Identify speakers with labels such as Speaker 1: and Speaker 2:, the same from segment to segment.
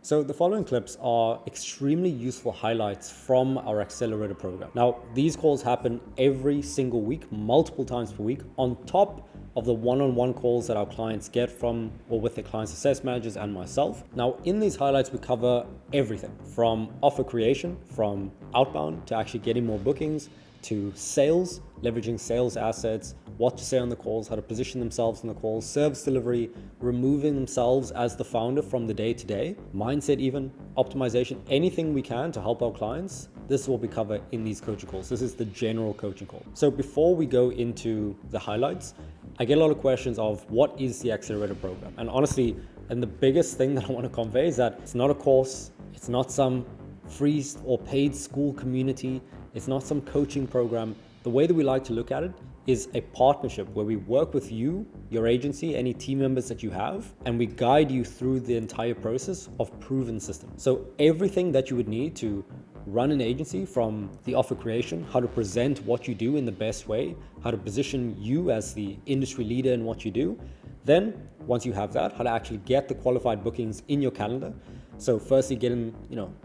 Speaker 1: So the following clips are extremely useful highlights from our accelerator program. Now, these calls happen every single week, multiple times per week, on top of the one-on-one calls that our clients get from or with their client success managers and myself. Now, in these highlights, we cover everything from offer creation, from outbound to actually getting more bookings, to sales, leveraging sales assets, what to say on the calls, how to position themselves on the calls, service delivery, removing themselves as the founder from the day-to-day, mindset even, optimization, anything we can to help our clients. This is what we cover in these coaching calls. This is the general coaching call. So before we go into the highlights, I get a lot of questions of what is the accelerator program? And honestly, and the biggest thing that I want to convey is that it's not a course, it's not some free or paid school community, it's not some coaching program. The way that we like to look at it is a partnership where we work with you, your agency, any team members that you have, and we guide you through the entire process of proven systems. So everything that you would need to run an agency, from the offer creation, how to present what you do in the best way, how to position you as the industry leader in what you do. Then once you have that, how to actually get the qualified bookings in your calendar. So firstly, getting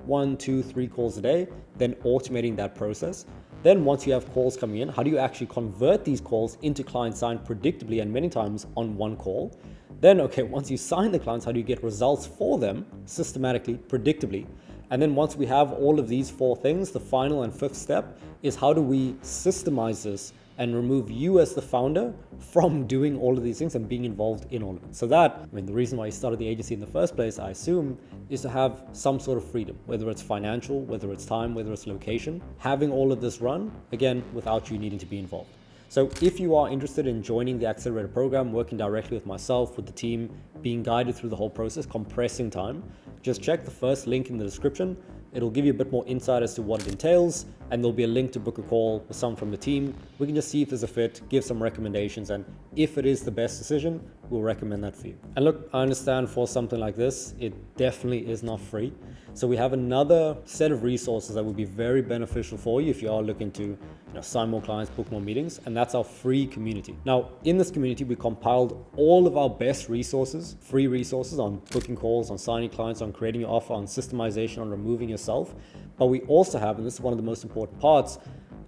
Speaker 1: 1, 2, 3 calls a day, then automating that process. Then once you have calls coming in, how do you actually convert these calls into client sign predictably and many times on one call? Then, okay, once you sign the clients, how do you get results for them systematically, predictably? And then once we have all of these 4 things, the final and 5th step is how do we systemize this and remove you as the founder from doing all of these things and being involved in all of it. So that, the reason why you started the agency in the first place, I assume, is to have some sort of freedom, whether it's financial, whether it's time, whether it's location, having all of this run, again, without you needing to be involved. So if you are interested in joining the accelerator program, working directly with myself, with the team, being guided through the whole process, compressing time, just check the first link in the description. It'll give you a bit more insight as to what it entails, and there'll be a link to book a call with someone from the team. We can just see if there's a fit, give some recommendations, and if it is the best decision, we'll recommend that for you. And look, I understand for something like this, it definitely is not free. So we have another set of resources that will be very beneficial for you if you are looking to sign more clients, book more meetings, and that's our free community. Now, in this community, we compiled all of our best resources, free resources on booking calls, on signing clients, on creating your offer, on systemization, on removing yourself. But we also have, and this is one of the most important parts,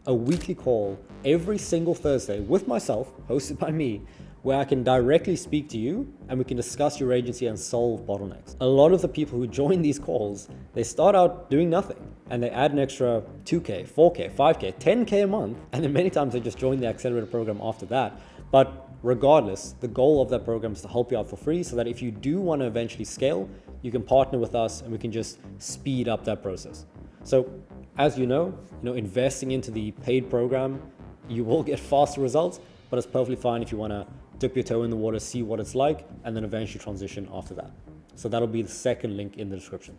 Speaker 1: a weekly call every single Thursday with myself, hosted by me, where I can directly speak to you and we can discuss your agency and solve bottlenecks. A lot of the people who join these calls, they start out doing nothing and they add an extra 2K, 4K, 5K, 10K a month. And then many times they just join the accelerator program after that. But regardless, the goal of that program is to help you out for free so that if you do want to eventually scale, you can partner with us and we can just speed up that process. So as you know, investing into the paid program, you will get faster results, but it's perfectly fine if you want to dip your toe in the water, see what it's like, and then eventually transition after that. So that'll be the second link in the description.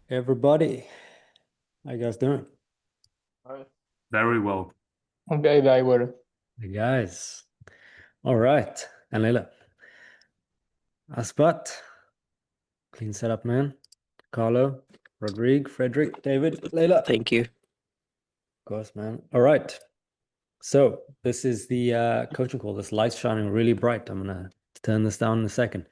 Speaker 1: Everybody, how you guys doing?
Speaker 2: Very well.
Speaker 3: Okay, very well.
Speaker 1: Hey guys. All right. And Leila. Aspat. Clean setup, man. Carlo, Rodrigue, Frederick, David, Leila.
Speaker 4: Thank you.
Speaker 1: Of course, man. All right. So this is the coaching call. This light's shining really bright. I'm gonna turn this down in a second.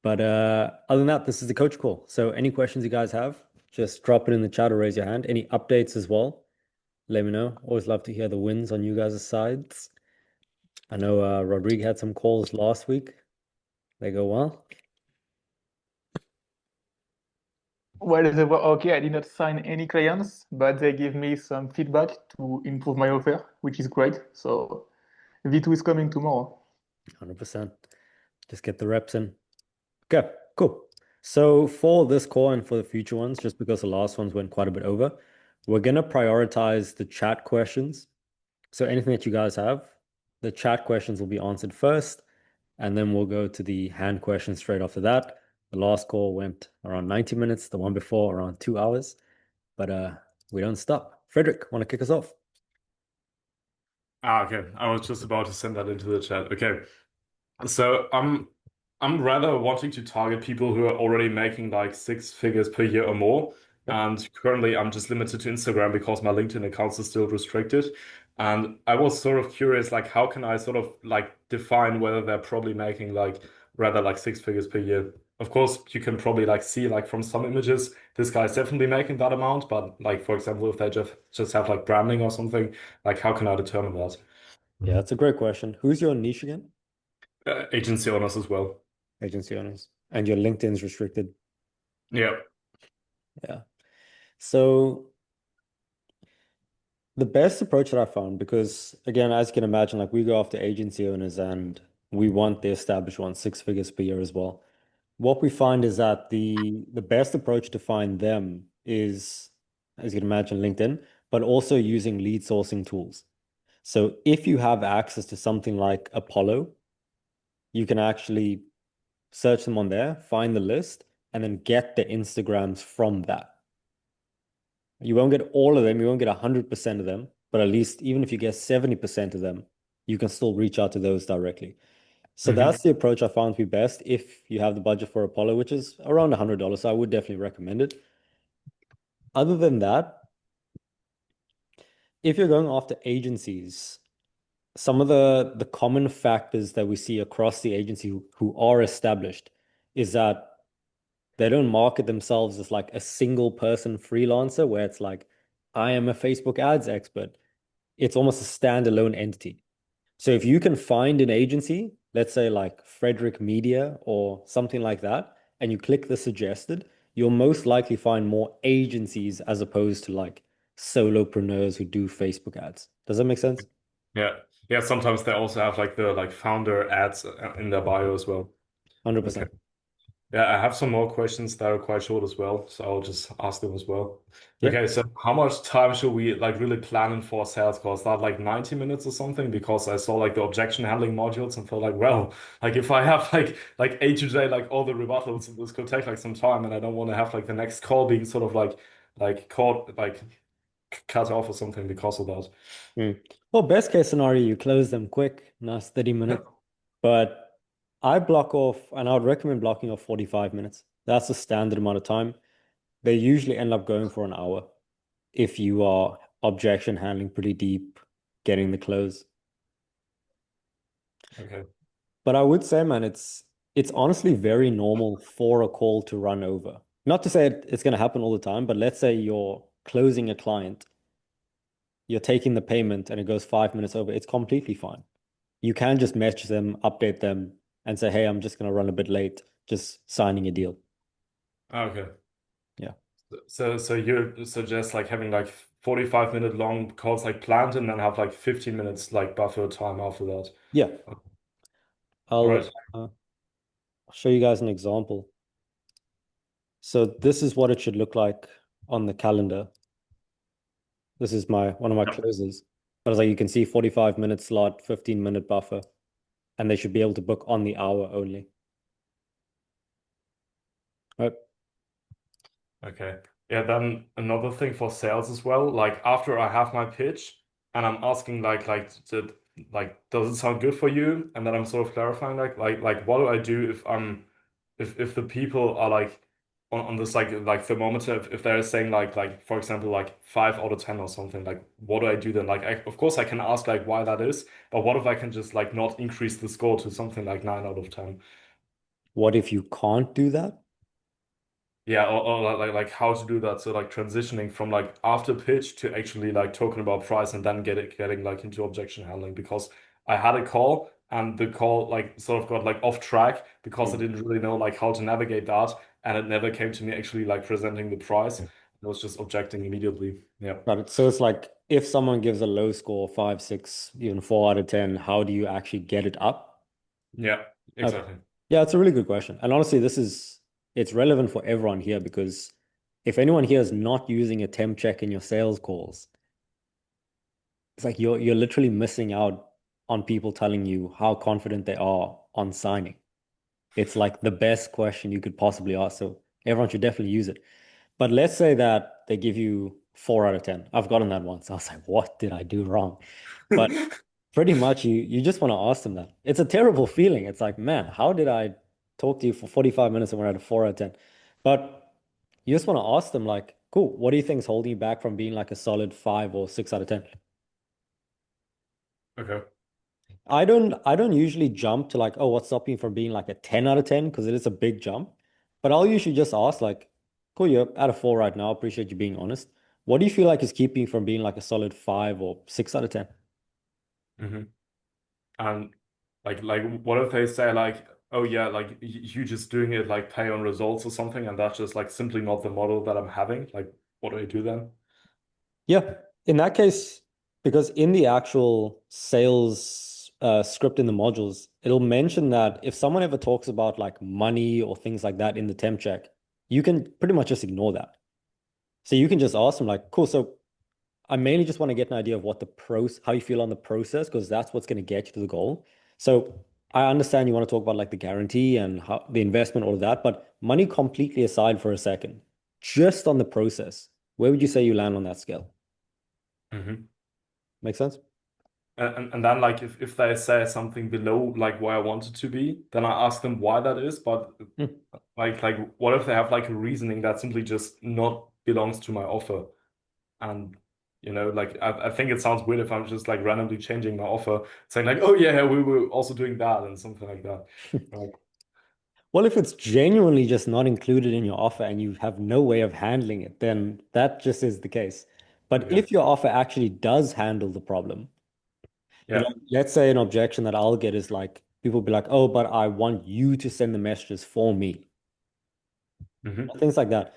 Speaker 1: But other than that, this is the coach call. So any questions you guys have, just drop it in the chat or raise your hand. Any updates as well, let me know. Always love to hear the wins on you guys' sides. I know Rodrigue had some calls last week. They go well.
Speaker 3: Well, they were okay. I did not sign any clients, but they give me some feedback to improve my offer, which is great. So V2 is coming tomorrow.
Speaker 1: 100%. Just get the reps in. Okay, cool. So for this call and for the future ones, just because the last ones went quite a bit over, we're going to prioritize the chat questions. So anything that you guys have, the chat questions will be answered first, and then we'll go to the hand questions straight after that. The last call went around 90 minutes, the one before around 2 hours, but we don't stop. Frederick, want to kick us off?
Speaker 2: Okay. I was just about to send that into the chat. Okay. So I'm rather wanting to target people who are already making like 6 figures per year or more. And currently I'm just limited to Instagram because my LinkedIn accounts are still restricted. And I was sort of curious, like, how can I sort of like define whether they're probably making like rather like six figures per year? Of course, you can probably like see like from some images, this guy's definitely making that amount. But like, for example, if they just have like branding or something, like, how can I determine that?
Speaker 1: Yeah, that's a great question. Who's your niche again?
Speaker 2: Agency owners as well.
Speaker 1: Agency owners. And your LinkedIn's restricted.
Speaker 2: Yeah.
Speaker 1: Yeah. So the best approach that I found, because again, as you can imagine, like we go after agency owners and we want the established ones, six figures per year as well. What we find is that the best approach to find them is, as you can imagine, LinkedIn, but also using lead sourcing tools. So if you have access to something like Apollo, you can actually search them on there, find the list, and then get the Instagrams from that. You won't get all of them, you won't get 100% of them, but at least even if you get 70% of them, you can still reach out to those directly. So
Speaker 2: Hmm.
Speaker 1: that's the approach I found to be best if you have the budget for Apollo, which is around $100. So I would definitely recommend it. Other than that, if you're going after agencies, some of the common factors that we see across the agency who are established is that they don't market themselves as like a single person freelancer where it's like, I am a Facebook ads expert. It's almost a standalone entity. So if you can find an agency, let's say like Frederick Media or something like that, and you click the suggested, you'll most likely find more agencies as opposed to like solopreneurs who do Facebook ads. Does that make sense?
Speaker 2: Yeah. Yeah. Sometimes they also have like the like founder ads in their bio as well. Okay.
Speaker 1: 100%.
Speaker 2: Yeah, I have some more questions that are quite short as well, so I'll just ask them as well.
Speaker 1: Yeah.
Speaker 2: Okay, so how much time should we like really plan in for a sales call? Is that like 90 minutes or something? Because I saw like the objection handling modules and felt like, well, like if I have like A to J, like all the rebuttals, this could take like some time, and I don't want to have like the next call being sort of like caught like cut off or something because of that.
Speaker 1: Mm. Well, best case scenario, you close them quick, nice 30
Speaker 2: Yeah.
Speaker 1: minutes. But I block off, and I would recommend blocking off 45 minutes. That's the standard amount of time. They usually end up going for an hour if you are objection handling pretty deep, getting the close.
Speaker 2: Okay.
Speaker 1: But I would say, man, it's honestly very normal for a call to run over. Not to say it's going to happen all the time, but let's say you're closing a client, you're taking the payment, and it goes 5 minutes over. It's completely fine. You can just message them, update them, and say, "Hey, I'm just going to run a bit late, just signing a deal."
Speaker 2: Okay.
Speaker 1: Yeah.
Speaker 2: So you suggest like having like 45-minute long calls like planned and then have like 15 minutes like buffer time after that.
Speaker 1: Yeah.
Speaker 2: All
Speaker 1: I'll
Speaker 2: right.
Speaker 1: uh, show you guys an example. So this is what it should look like on the calendar. This is my one of my
Speaker 2: Yeah.
Speaker 1: closes. But it's like you can see 45-minute slot, 15-minute buffer, and they should be able to book on the hour only. Right.
Speaker 2: Okay. Yeah, then another thing for sales as well, like after I have my pitch and I'm asking like does it sound good for you? And then I'm sort of clarifying like what do I do if if the people are like on this like thermometer if they're saying like for example like 5 out of 10 or something, like what do I do then? Like of course I can ask like why that is, but what if I can just like not increase the score to something like 9 out of 10?
Speaker 1: What if you can't do that?
Speaker 2: Yeah, or like how to do that. So like transitioning from like after pitch to actually like talking about price and then getting like into objection handling, because I had a call and the call like sort of got like off track because I
Speaker 1: Mm.
Speaker 2: didn't really know like how to navigate that, and it never came to me actually like presenting the price. I was just objecting immediately. Yeah.
Speaker 1: Right. So it's like if someone gives a low score, 5, 6, even 4 out of 10, how do you actually get it up?
Speaker 2: Yeah,
Speaker 1: Okay.
Speaker 2: exactly.
Speaker 1: Yeah, it's a really good question. And honestly, it's relevant for everyone here because if anyone here is not using a temp check in your sales calls, it's like you're literally missing out on people telling you how confident they are on signing. It's like the best question you could possibly ask. So everyone should definitely use it. But let's say that they give you 4 out of 10. I've gotten that once. I was like, what did I do wrong? But pretty much you just want to ask them that. It's a terrible feeling. It's like, man, how did I talk to you for 45 minutes and we're at a 4 out of 10? But you just want to ask them like, cool, what do you think is holding you back from being like a solid 5 or 6 out of 10?
Speaker 2: Okay.
Speaker 1: I don't usually jump to like, oh, what's stopping you from being like a 10 out of 10? Because it is a big jump. But I'll usually just ask, like, cool, you're at a 4 right now. Appreciate you being honest. What do you feel like is keeping you from being like a solid 5 or 6 out of 10?
Speaker 2: Hmm. And like what if they say like, oh yeah, like you just doing it like pay on results or something, and that's just like simply not the model that I'm having? Like, what do I do then?
Speaker 1: Yeah. In that case, because in the actual sales script in the modules, it'll mention that if someone ever talks about like money or things like that in the temp check, you can pretty much just ignore that. So you can just ask them like, cool, so I mainly just want to get an idea of what the pros, how you feel on the process, because that's what's going to get you to the goal. So I understand you want to talk about like the guarantee and how the investment, all of that, but money completely aside for a second, just on the process, where would you say you land on that scale?
Speaker 2: Hmm.
Speaker 1: Make sense?
Speaker 2: And then like if they say something below like where I want it to be, then I ask them why that is. But
Speaker 1: Hmm.
Speaker 2: like what if they have like a reasoning that simply just not belongs to my offer? And like I think it sounds weird if I'm just like randomly changing my offer, saying like, oh yeah, we were also doing that and something like that. Like,
Speaker 1: Well, if it's genuinely just not included in your offer and you have no way of handling it, then that just is the case. But
Speaker 2: okay.
Speaker 1: if your offer actually does handle the problem,
Speaker 2: Yeah.
Speaker 1: let's say an objection that I'll get is like, people be like, oh, but I want you to send the messages for me,
Speaker 2: Hmm.
Speaker 1: things like that.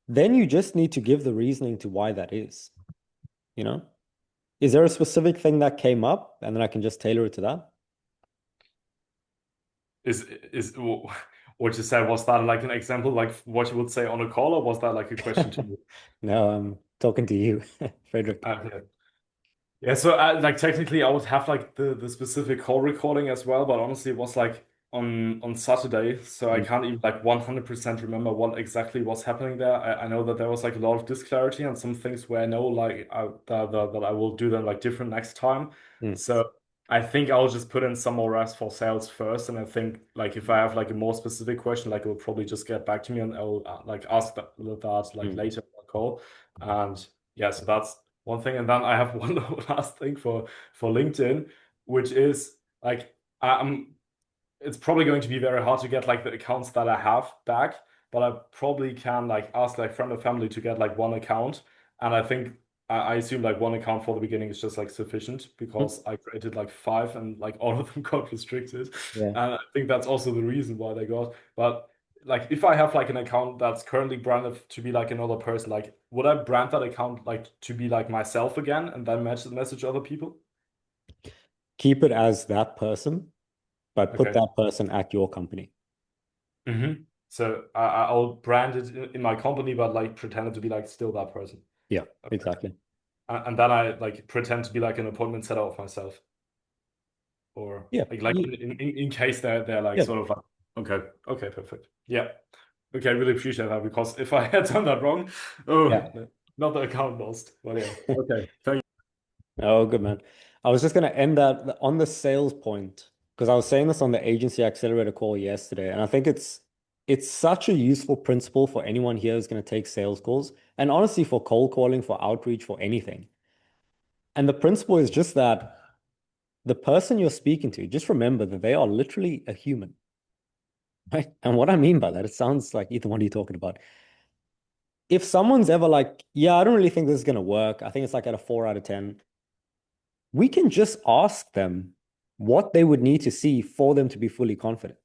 Speaker 1: Then you just need to give the reasoning to why that is, you know? Is there a specific thing that came up and then I can just tailor it to that?
Speaker 2: Is what you said, was that like an example like what you would say on a call, or was that like a question to you?
Speaker 1: No, I'm talking to you, Frederick.
Speaker 2: Okay. Yeah, so like technically I would have like the specific call recording as well, but honestly it was like on Saturday, so I
Speaker 1: Mm,
Speaker 2: can't even like 100% remember what exactly was happening there. I know that there was like a lot of disclarity and some things where I know like that I will do them like different next time.
Speaker 1: mm,
Speaker 2: So I think I'll just put in some more reps for sales first, and I think like if I have like a more specific question, like it will probably just get back to me and I'll like ask that like
Speaker 1: mm.
Speaker 2: later on the call. And yeah, so that's one thing. And then I have one last thing for LinkedIn, which is like I'm it's probably going to be very hard to get like the accounts that I have back, but I probably can like ask like friend or family to get like one account. And I think I assume like one account for the beginning is just like sufficient
Speaker 1: Mm.
Speaker 2: because I created like five and like all of them got restricted.
Speaker 1: Yeah.
Speaker 2: And I think that's also the reason why they got. But like if I have like an account that's currently branded to be like another person, like would I brand that account like to be like myself again and then message other people?
Speaker 1: Keep it as that person, but put
Speaker 2: Okay.
Speaker 1: that person at your company.
Speaker 2: Hmm. So I'll brand it in my company, but like pretend it to be like still that person.
Speaker 1: Yeah,
Speaker 2: Okay.
Speaker 1: exactly.
Speaker 2: And then I like pretend to be like an appointment setter of myself, or
Speaker 1: Yeah.
Speaker 2: like in case they're like
Speaker 1: Yeah.
Speaker 2: sort of like okay, perfect. Yeah. Okay, I really appreciate that because if I had done that wrong, oh,
Speaker 1: Yeah.
Speaker 2: not the account lost. But yeah. Okay. Thank
Speaker 1: Oh, good man. I was just going to end that on the sales point because I was saying this on the agency accelerator call yesterday, and I think it's such a useful principle for anyone here who's going to take sales calls, and honestly for cold calling, for outreach, for anything. And the principle is just that the person you're speaking to, just remember that they are literally a human, right? And what I mean by that, it sounds like either one you're talking about. If someone's ever like, yeah, I don't really think this is going to work. I think it's like at a 4 out of 10. We can just ask them what they would need to see for them to be fully confident.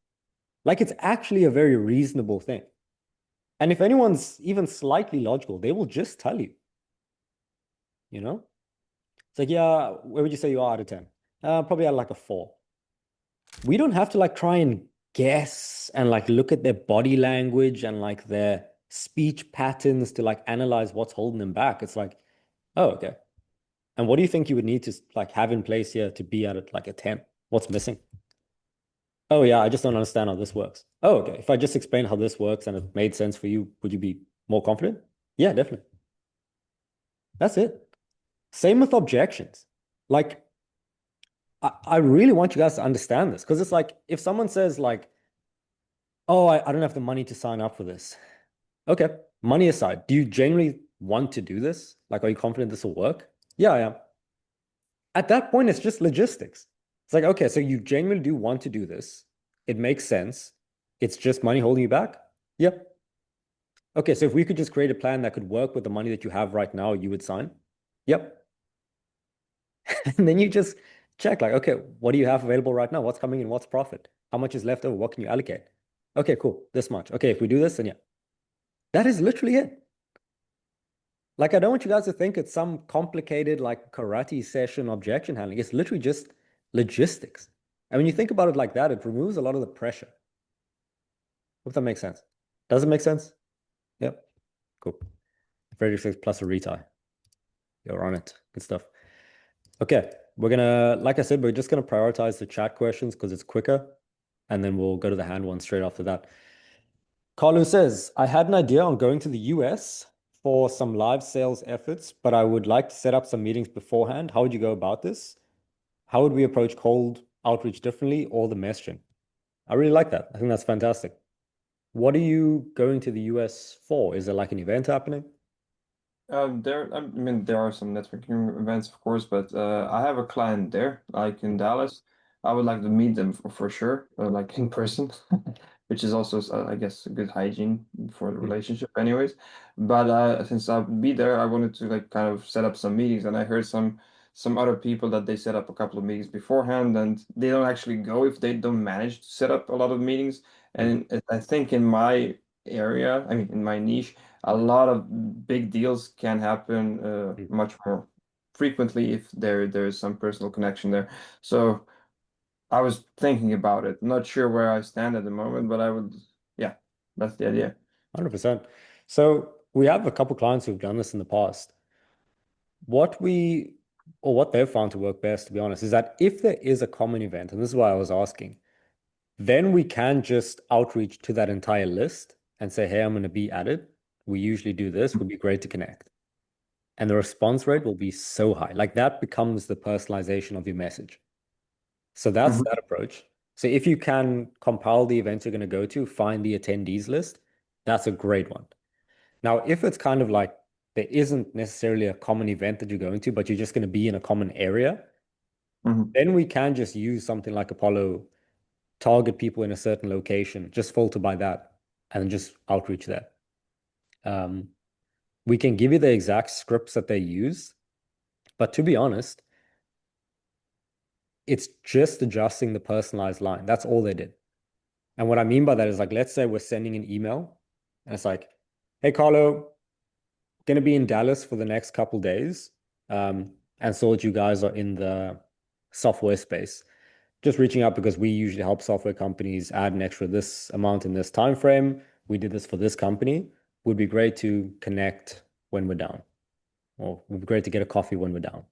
Speaker 1: Like it's actually a very reasonable thing. And if anyone's even slightly logical, they will just tell you, you know? It's like, yeah, where would you say you are out of 10? Probably at like a 4. We don't have to like try and guess and like look at their body language and like their speech patterns to like analyze what's holding them back. It's like, oh, okay. And what do you think you would need to like have in place here to be at it like a 10? What's missing? Oh yeah, I just don't understand how this works. Oh, okay. If I just explain how this works and it made sense for you, would you be more confident? Yeah, definitely. That's it. Same with objections. Like, I really want you guys to understand this because it's like if someone says like, oh, I don't have the money to sign up for this. Okay, money aside, do you genuinely want to do this? Like, are you confident this will work? Yeah, I am. At that point, it's just logistics. It's like, okay, so you genuinely do want to do this. It makes sense. It's just money holding you back. Yep. Okay, so if we could just create a plan that could work with the money that you have right now, you would sign. Yep. And then you just check like, okay, what do you have available right now? What's coming in? What's profit? How much is left over? What can you allocate? Okay, cool. This much. Okay, if we do this, then yeah. That is literally it. Like, I don't want you guys to think it's some complicated, like, karate session objection handling. It's literally just logistics. And when you think about it like that, it removes a lot of the pressure. Hope that makes sense. Does it make sense? Yep. Cool. Frederick says plus a retie. You're on it. Good stuff. Okay. We're gonna, like I said, we're just gonna prioritize the chat questions because it's quicker. And then we'll go to the hand one straight after that. Carlo says, I had an idea on going to the US for some live sales efforts, but I would like to set up some meetings beforehand. How would you go about this? How would we approach cold outreach differently or the messaging? I really like that. I think that's fantastic. What are you going to the US for? Is there like an event happening?
Speaker 4: I mean, there are some networking events, of course, but I have a client there, like in Dallas. I would like to meet them for sure, like in person, which is also, I guess, a good hygiene for the
Speaker 1: Mm.
Speaker 4: relationship, anyways. But since I'll be there, I wanted to like kind of set up some meetings, and I heard some other people that they set up a couple of meetings beforehand, and they don't actually go if they don't manage to set up a lot of meetings.
Speaker 1: Mm.
Speaker 4: And I think in my area, I mean, in my niche a lot of big deals can happen
Speaker 1: Mm.
Speaker 4: much more frequently if there is some personal connection there. So I was thinking about it. Not sure where I stand at the moment, but I would, yeah, that's the idea.
Speaker 1: 100%. So we have a couple clients who've done this in the past. What we, or what they've found to work best, to be honest, is that if there is a common event, and this is why I was asking, then we can just outreach to that entire list and say, hey, I'm going to be at it. We usually do this. Would be great to connect. And the response rate will be so high. Like that becomes the personalization of your message. So that's
Speaker 4: Mhm.
Speaker 1: that approach. So if you can compile the events you're going to go to, find the attendees list, that's a great one. Now, if it's kind of like there isn't necessarily a common event that you're going to, but you're just going to be in a common area,
Speaker 4: Mhm.
Speaker 1: then we can just use something like Apollo, target people in a certain location, just filter by that, and then just outreach there. Um, we can give you the exact scripts that they use, but to be honest, it's just adjusting the personalized line. That's all they did. And what I mean by that is like, let's say we're sending an email and it's like, hey, Carlo, going to be in Dallas for the next couple days. And saw that you guys are in the software space. Just reaching out because we usually help software companies add an extra this amount in this time frame. We did this for this company. Would be great to connect when we're down, or would be great to get a coffee when we're down.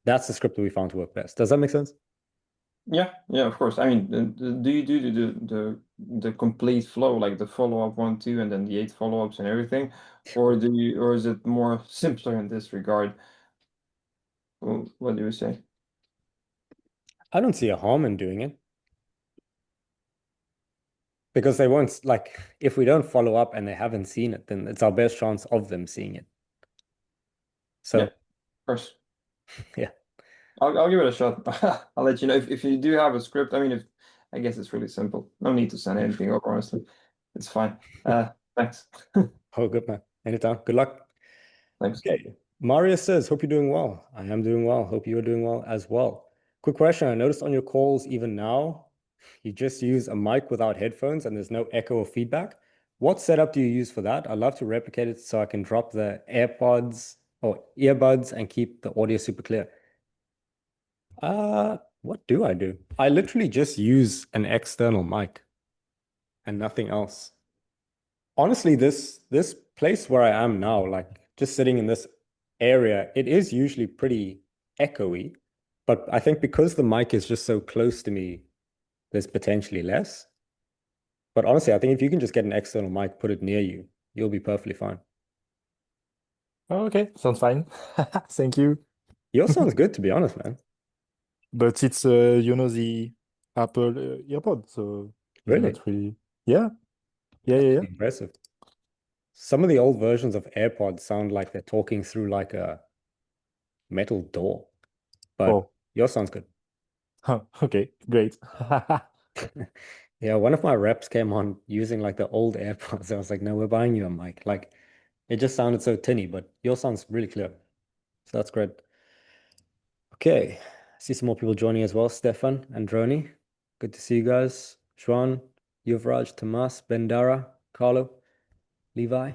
Speaker 1: That's the script that we found to work best. Does that make sense?
Speaker 4: Yeah, yeah, of course. I mean, do you do the complete flow, like the follow-up one, two, and then the eight follow-ups and everything, or or is it more simpler in this regard? What do you say?
Speaker 1: I don't see a harm in doing it because they won't like if we don't follow up and they haven't seen it, then it's our best chance of them seeing it.
Speaker 4: Yeah,
Speaker 1: So
Speaker 4: of course.
Speaker 1: yeah.
Speaker 4: I'll give it a shot. I'll let you know if you do have a script. I mean, if I guess it's really simple. No need to send anything over, honestly. It's fine. Thanks.
Speaker 1: Oh, good man. Anytime. Good luck.
Speaker 4: Thanks.
Speaker 1: Okay. Maria says, hope you're doing well. I am doing well. Hope you're doing well as well. Quick question. I noticed on your calls, even now, you just use a mic without headphones and there's no echo or feedback. What setup do you use for that? I'd love to replicate it so I can drop the AirPods or earbuds and keep the audio super clear. What do I do? I literally just use an external mic and nothing else. Honestly, this place where I am now, like just sitting in this area, it is usually pretty echoey. But I think because the mic is just so close to me, there's potentially less. But honestly, I think if you can just get an external mic, put it near you, you'll be perfectly fine.
Speaker 5: Oh, okay, sounds fine. Thank you.
Speaker 1: Yours sounds good, to be honest, man.
Speaker 5: But it's the Apple EarPod, so it's
Speaker 1: Really?
Speaker 5: not really. Yeah, yeah,
Speaker 1: That's
Speaker 5: yeah, yeah.
Speaker 1: pretty impressive. Some of the old versions of AirPods sound like they're talking through like a metal door. But
Speaker 5: Oh,
Speaker 1: Yours sounds good.
Speaker 5: Huh, okay, great.
Speaker 1: Yeah, one of my reps came on using like the old AirPods. I was like, no, we're buying you a mic. Like it just sounded so tinny, but yours sounds really clear. So that's great. Okay. I see some more people joining as well. Stefan and Droni. Good to see you guys. Shwan, Yuvraj, Tomas, Bendara, Carlo, Levi.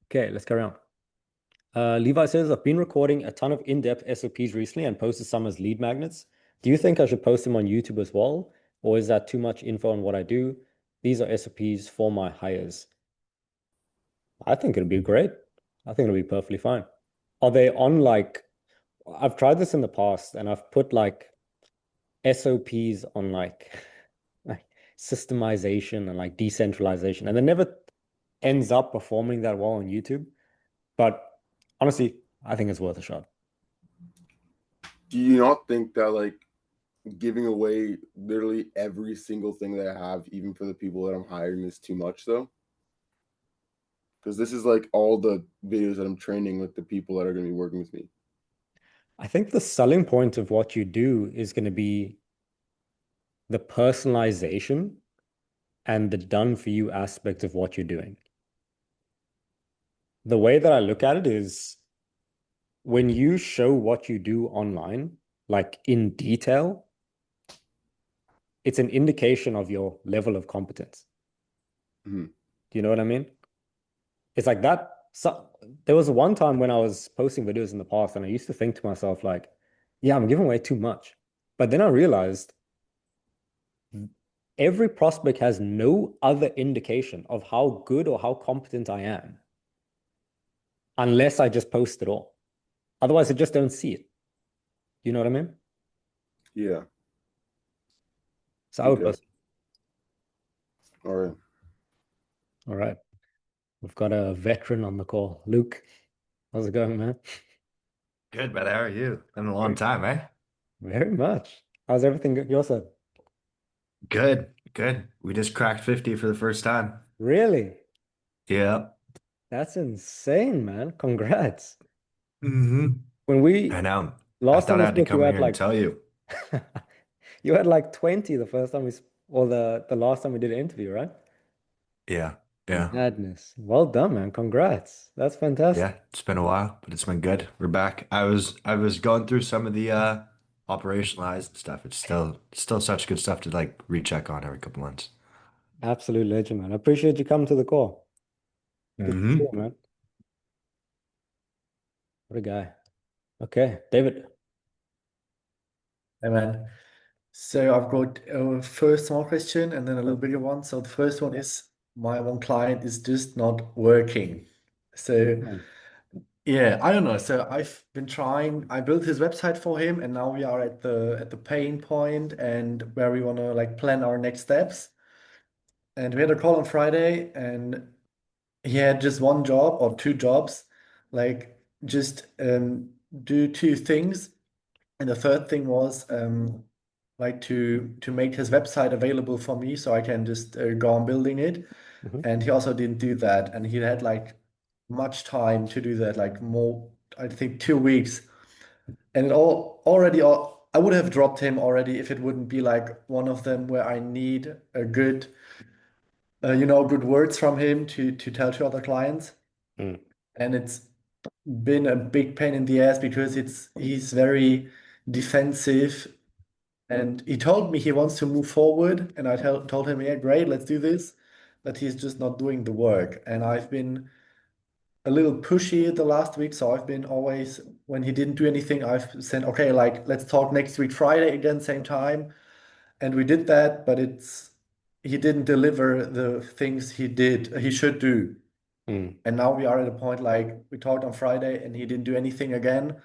Speaker 1: Okay, let's carry on. Levi says, I've been recording a ton of in-depth SOPs recently and posted some as lead magnets. Do you think I should post them on YouTube as well? Or is that too much info on what I do? These are SOPs for my hires. I think it'll be great. I think it'll be perfectly fine. Are they on like, I've tried this in the past and I've put like SOPs on like systemization and like decentralization, and it never ends up performing that well on YouTube. But honestly, I think it's worth a shot.
Speaker 6: Do you not think that like giving away literally every single thing that I have, even for the people that I'm hiring, is too much though? Because this is like all the videos that I'm training with the people that are going to be working with me.
Speaker 1: I think the selling point of what you do is going to be the personalization and the done for you aspect of what you're doing. The way that I look at it is when you show what you do online, like in detail, it's an indication of your level of competence.
Speaker 6: Mhm.
Speaker 1: Do you know what I mean? It's like that. So there was one time when I was posting videos in the past and I used to think to myself, like, yeah, I'm giving away too much. But then I realized every prospect has no other indication of how good or how competent I am unless I just post it all. Otherwise, they just don't see it. You know what I mean?
Speaker 6: Yeah.
Speaker 1: So I would
Speaker 6: Okay.
Speaker 1: post.
Speaker 6: All right.
Speaker 1: All right. We've got a veteran on the call. Luke, how's it going, man?
Speaker 7: Good, brother. How are you? Been a long time, eh?
Speaker 1: Very much. How's everything your side?
Speaker 7: Good, good. We just cracked 50 for the first time.
Speaker 1: Really?
Speaker 7: Yeah.
Speaker 1: That's insane, man. Congrats.
Speaker 7: Mm-hmm.
Speaker 1: When we
Speaker 7: I know. I
Speaker 1: last time
Speaker 7: thought I
Speaker 1: we
Speaker 7: had to
Speaker 1: spoke, you
Speaker 7: come
Speaker 1: had
Speaker 7: here and
Speaker 1: like
Speaker 7: tell you.
Speaker 1: you had like 20 the first time or the last time we did an interview, right?
Speaker 7: Yeah, yeah,
Speaker 1: Madness. Well done, man. Congrats. That's fantastic.
Speaker 7: yeah. It's been a while, but it's been good. We're back. I was going through some of the operationalized stuff. It's still such good stuff to like recheck on every couple months.
Speaker 1: Absolute legend, man. I appreciate you coming to the call. Good to see you,
Speaker 7: Mm-hmm.
Speaker 1: man. What a guy. Okay, David.
Speaker 8: Hey man. So I've got a first small question and then a little bigger one. So the first one is my one client is just not working. So
Speaker 1: Hmm.
Speaker 8: yeah, I don't know. So I've been trying. I built his website for him, and now we are at the pain point and where we want to like plan our next steps. And we had a call on Friday, and he had just one job or two jobs, like just do two things. And the third thing was like to make his website available for me so I can just go on building it.
Speaker 1: Mhm.
Speaker 8: And he also didn't do that. And he had like much time to do that, like more, I think 2 weeks. And it all already, I would have dropped him already if it wouldn't be like one of them where I need a good, good words from him to tell to other clients.
Speaker 1: Mm.
Speaker 8: And it's been a big pain in the ass because he's very defensive. And he told me he wants to move forward, and I told him, yeah, great, let's do this. But he's just not doing the work. And I've been a little pushy the last week, so I've been always, when he didn't do anything, I've said, okay, like let's talk next week, Friday again, same time. And we did that, but he didn't deliver the things he should do.
Speaker 1: Mm.
Speaker 8: And now we are at a point like we talked on Friday and he didn't do anything again.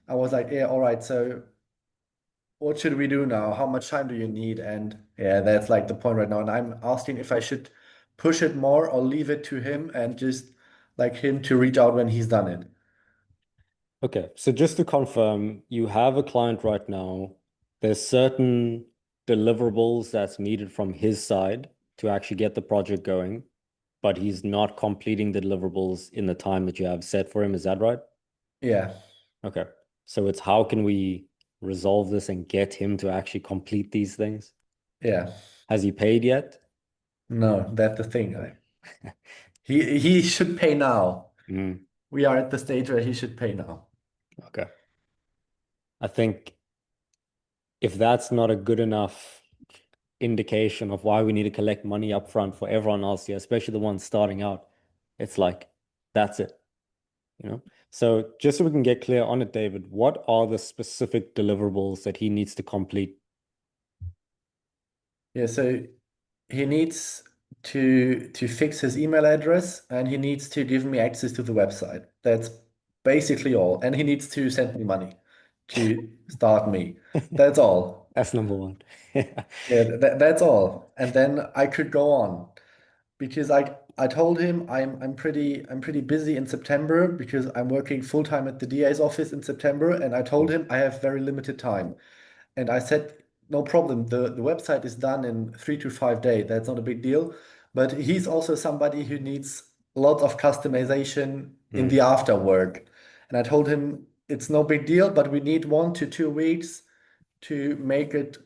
Speaker 8: I was like, yeah, all right, so what should we do now? How much time do you need? And yeah, that's like the point right now. And I'm asking if I should push it more or leave it to him and just like him to reach out when he's done it.
Speaker 1: Okay, so just to confirm, you have a client right now. There's certain deliverables that's needed from his side to actually get the project going, but he's not completing the deliverables in the time that you have set for him. Is that right?
Speaker 8: Yeah.
Speaker 1: Okay. So it's how can we resolve this and get him to actually complete these things?
Speaker 8: Yeah.
Speaker 1: Has he paid yet?
Speaker 8: No, that's the thing. He should pay now.
Speaker 1: Mm,
Speaker 8: We are at the stage where he should pay now.
Speaker 1: okay. I think if that's not a good enough indication of why we need to collect money up front for everyone else here, especially the ones starting out, it's like, that's it, you know? So just so we can get clear on it, David, what are the specific deliverables that he needs to complete?
Speaker 8: Yeah, so he needs to fix his email address and he needs to give me access to the website. That's basically all. And he needs to send me money to start me. That's all.
Speaker 1: That's number one.
Speaker 8: Yeah, that's all. And then I could go on because I told him I'm pretty busy in September because I'm working full time at the DA's office in September, and I told him I have very limited time. And I said, no problem. The website is done in 3 to 5 days. That's not a big deal. But he's also somebody who needs lots of customization in the after work. And I told him it's no big deal, but we need 1 to 2 weeks to make it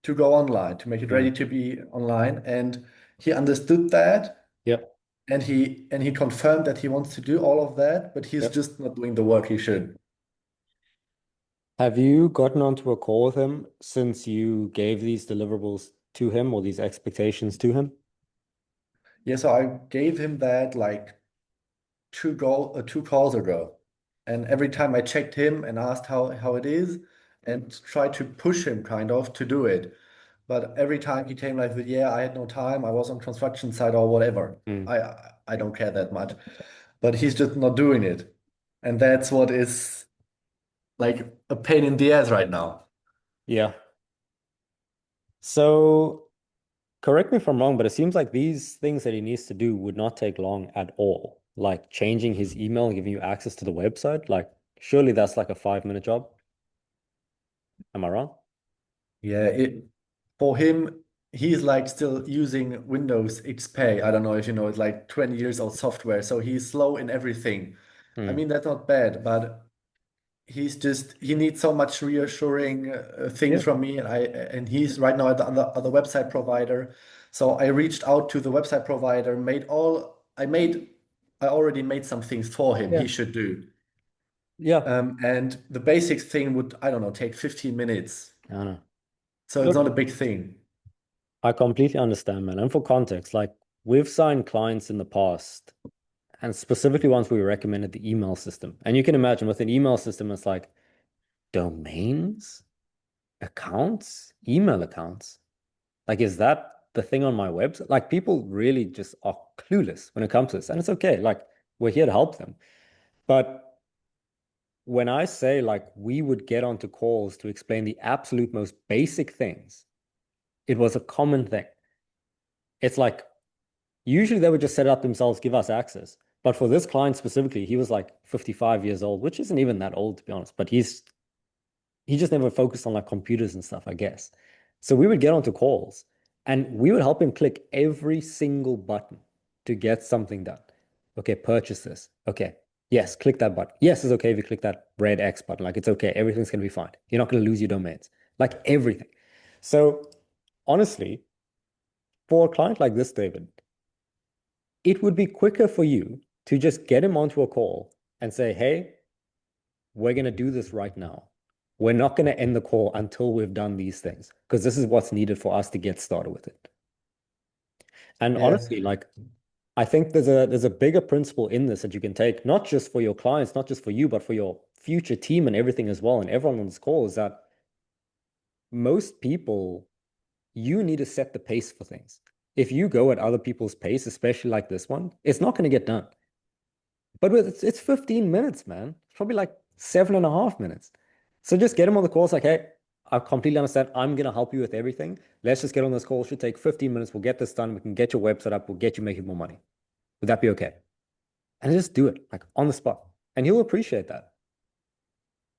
Speaker 8: to go online, to make it ready to be online. And he understood that.
Speaker 1: Yep.
Speaker 8: And he confirmed that he wants to do all of that, but he's
Speaker 1: Yep.
Speaker 8: just not doing the work he should.
Speaker 1: Have you gotten onto a call with him since you gave these deliverables to him or these expectations to him?
Speaker 8: Yeah, so I gave him that like two calls ago. And every time I checked him and asked how it is and tried to push him kind of to do it. But every time he came like, yeah, I had no time, I was on construction site or whatever. I don't care that much. But he's just not doing it. And that's what is like a pain in the ass right now.
Speaker 1: Yeah. So correct me if I'm wrong, but it seems like these things that he needs to do would not take long at all. Like changing his email and giving you access to the website. Like, surely that's like a 5-minute job. Am I wrong?
Speaker 8: Yeah, for him, he's like still using Windows XP. I don't know if you know, it's like 20 years old software. So he's slow in everything. I mean, that's not bad, but he needs so much reassuring things
Speaker 1: Yeah.
Speaker 8: from me, and he's right now at the other website provider. So I reached out to the website provider, I already made some things for him
Speaker 1: Yeah.
Speaker 8: he should do.
Speaker 1: Yeah.
Speaker 8: And the basic thing would, I don't know, take 15 minutes.
Speaker 1: I don't know.
Speaker 8: So it's not a big thing.
Speaker 1: I completely understand, man. And for context, like we've signed clients in the past, and specifically ones we recommended the email system. And you can imagine with an email system, it's like domains, accounts, email accounts. Like, is that the thing on my website? Like, people really just are clueless when it comes to this. And it's okay. Like, we're here to help them. But when I say, like, we would get onto calls to explain the absolute most basic things, it was a common thing. It's like, usually they would just set it up themselves, give us access. But for this client specifically, he was like 55 years old, which isn't even that old, to be honest. But he just never focused on like computers and stuff, I guess. So we would get onto calls and we would help him click every single button to get something done. Okay, purchase this. Okay, yes, click that button. Yes, it's okay if you click that red X button. Like, it's okay. Everything's going to be fine. You're not going to lose your domains. Like, everything. So honestly, for a client like this, David, it would be quicker for you to just get him onto a call and say, hey, we're going to do this right now. We're not going to end the call until we've done these things because this is what's needed for us to get started with it. And
Speaker 8: Yeah.
Speaker 1: honestly, like, I think there's a bigger principle in this that you can take, not just for your clients, not just for you, but for your future team and everything as well. And everyone on this call is that most people, you need to set the pace for things. If you go at other people's pace, especially like this one, it's not going to get done. But it's 15 minutes, man. It's probably like 7.5 minutes. So just get him on the call. It's like, hey, I completely understand. I'm going to help you with everything. Let's just get on this call. It should take 15 minutes. We'll get this done. We can get your website up. We'll get you making more money. Would that be okay? And just do it like on the spot. And he'll appreciate that.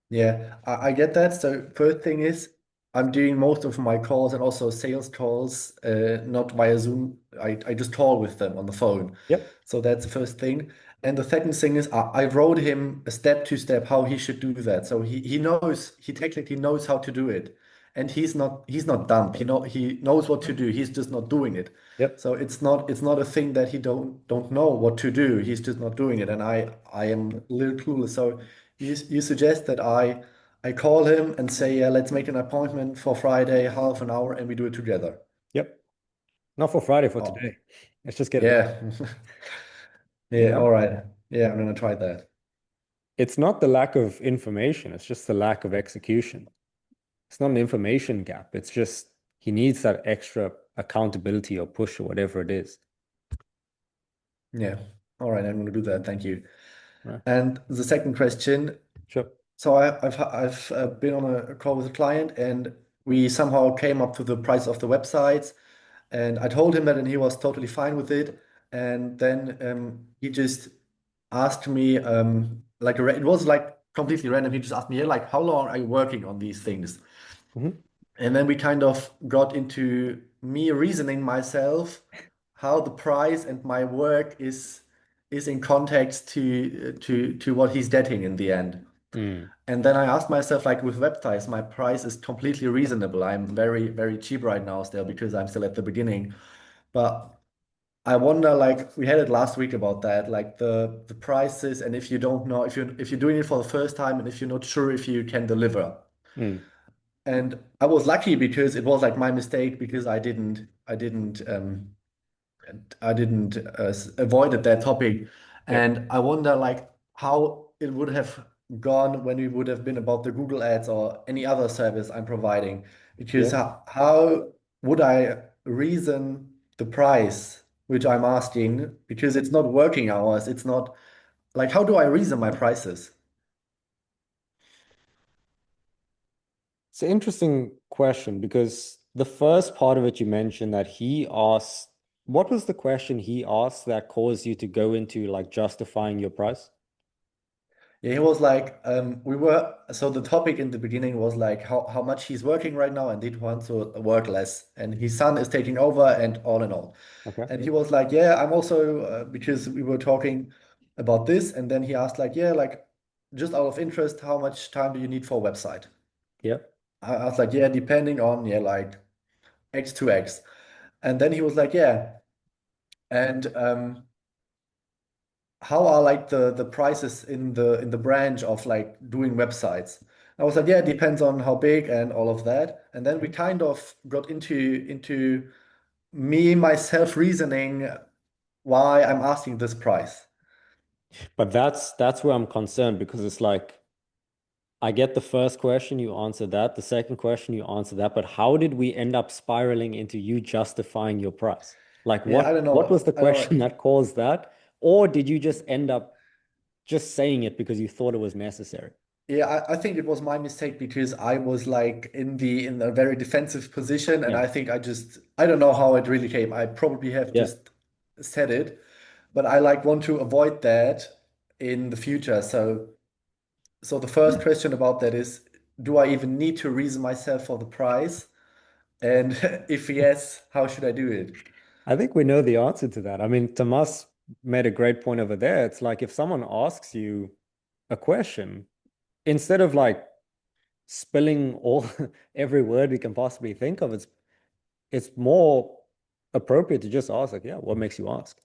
Speaker 8: Yeah, I get that. So first thing is I'm doing most of my calls and also sales calls, not via Zoom. I just call with them on the phone.
Speaker 1: Yep.
Speaker 8: So that's the first thing. And the second thing is I wrote him a step to step how he should do that. So he knows, he technically knows how to do it. And he's not dumb. He knows what to do. He's just not doing it.
Speaker 1: Yep.
Speaker 8: So it's not a thing that he don't know what to do. He's just not doing it. And I am a little clueless. So you suggest that I call him and say, yeah, let's make an appointment for Friday, half an hour, and we do it together.
Speaker 1: Yep. Not for Friday, for
Speaker 8: Oh,
Speaker 1: today. Let's just get it done.
Speaker 8: yeah.
Speaker 1: You
Speaker 8: Yeah,
Speaker 1: know?
Speaker 8: all right. Yeah, I'm gonna try that.
Speaker 1: It's not the lack of information, it's just the lack of execution. It's not an information gap. It's just he needs that extra accountability or push or whatever it is.
Speaker 8: Yeah. All right, I'm gonna do that. Thank you.
Speaker 1: Right.
Speaker 8: And the second question,
Speaker 1: Sure.
Speaker 8: so I've been on a call with a client and we somehow came up to the price of the websites and I told him that and he was totally fine with it. And then he just asked me it was like completely random. He just asked me, yeah, like how long are you working on these things?
Speaker 1: Mhm.
Speaker 8: And then we kind of got into me reasoning myself how the price and my work is in context to what he's getting in the end.
Speaker 1: Mm.
Speaker 8: And then I asked myself, like with websites, my price is completely reasonable. I'm very, very cheap right now still because I'm still at the beginning. But I wonder, like we had it last week about that, like the prices, and if you don't know, if you're doing it for the first time, and if you're not sure if you can deliver.
Speaker 1: Mm.
Speaker 8: And I was lucky because it was like my mistake because I didn't avoided that topic,
Speaker 1: Yep.
Speaker 8: and I wonder like how it would have gone when we would have been about the Google Ads or any other service I'm providing, because
Speaker 1: Yeah.
Speaker 8: how would I reason the price which I'm asking because it's not working hours, it's not like how do I reason my prices?
Speaker 1: It's an interesting question because the first part of it you mentioned that he asked, what was the question he asked that caused you to go into like justifying your price?
Speaker 8: Yeah, he was like, so the topic in the beginning was like how much he's working right now and did want to work less. And his son is taking over and all in all.
Speaker 1: Okay.
Speaker 8: And he was like, yeah, I'm also, because we were talking about this. And then he asked like, yeah, like just out of interest, how much time do you need for a website?
Speaker 1: Yeah.
Speaker 8: I was like, yeah, depending on, yeah, like X to X. And then he was like, yeah. And how are like the prices in the branch of like doing websites? I was like, yeah, it depends on how big and all of that. And then we kind of got into me myself reasoning why I'm asking this price.
Speaker 1: But that's where I'm concerned because it's like I get the first question, you answer that. The second question, you answer that. But how did we end up spiraling into you justifying your price? Like
Speaker 8: Yeah, I don't
Speaker 1: what was
Speaker 8: know.
Speaker 1: the
Speaker 8: I don't
Speaker 1: question
Speaker 8: know.
Speaker 1: that caused that? Or did you just end up just saying it because you thought it was necessary?
Speaker 8: Yeah, I think it was my mistake because I was like in a very defensive position, and
Speaker 1: Yeah.
Speaker 8: I think I don't know how it really came. I probably have
Speaker 1: Yeah.
Speaker 8: just said it, but I like want to avoid that in the future. So the first question about that is, do I even need to reason myself for the price? And if yes, how should I do it?
Speaker 1: I think we know the answer to that. I mean, Tomas made a great point over there. It's like if someone asks you a question, instead of like spilling all every word we can possibly think of, it's more appropriate to just ask, like, yeah, what makes you ask?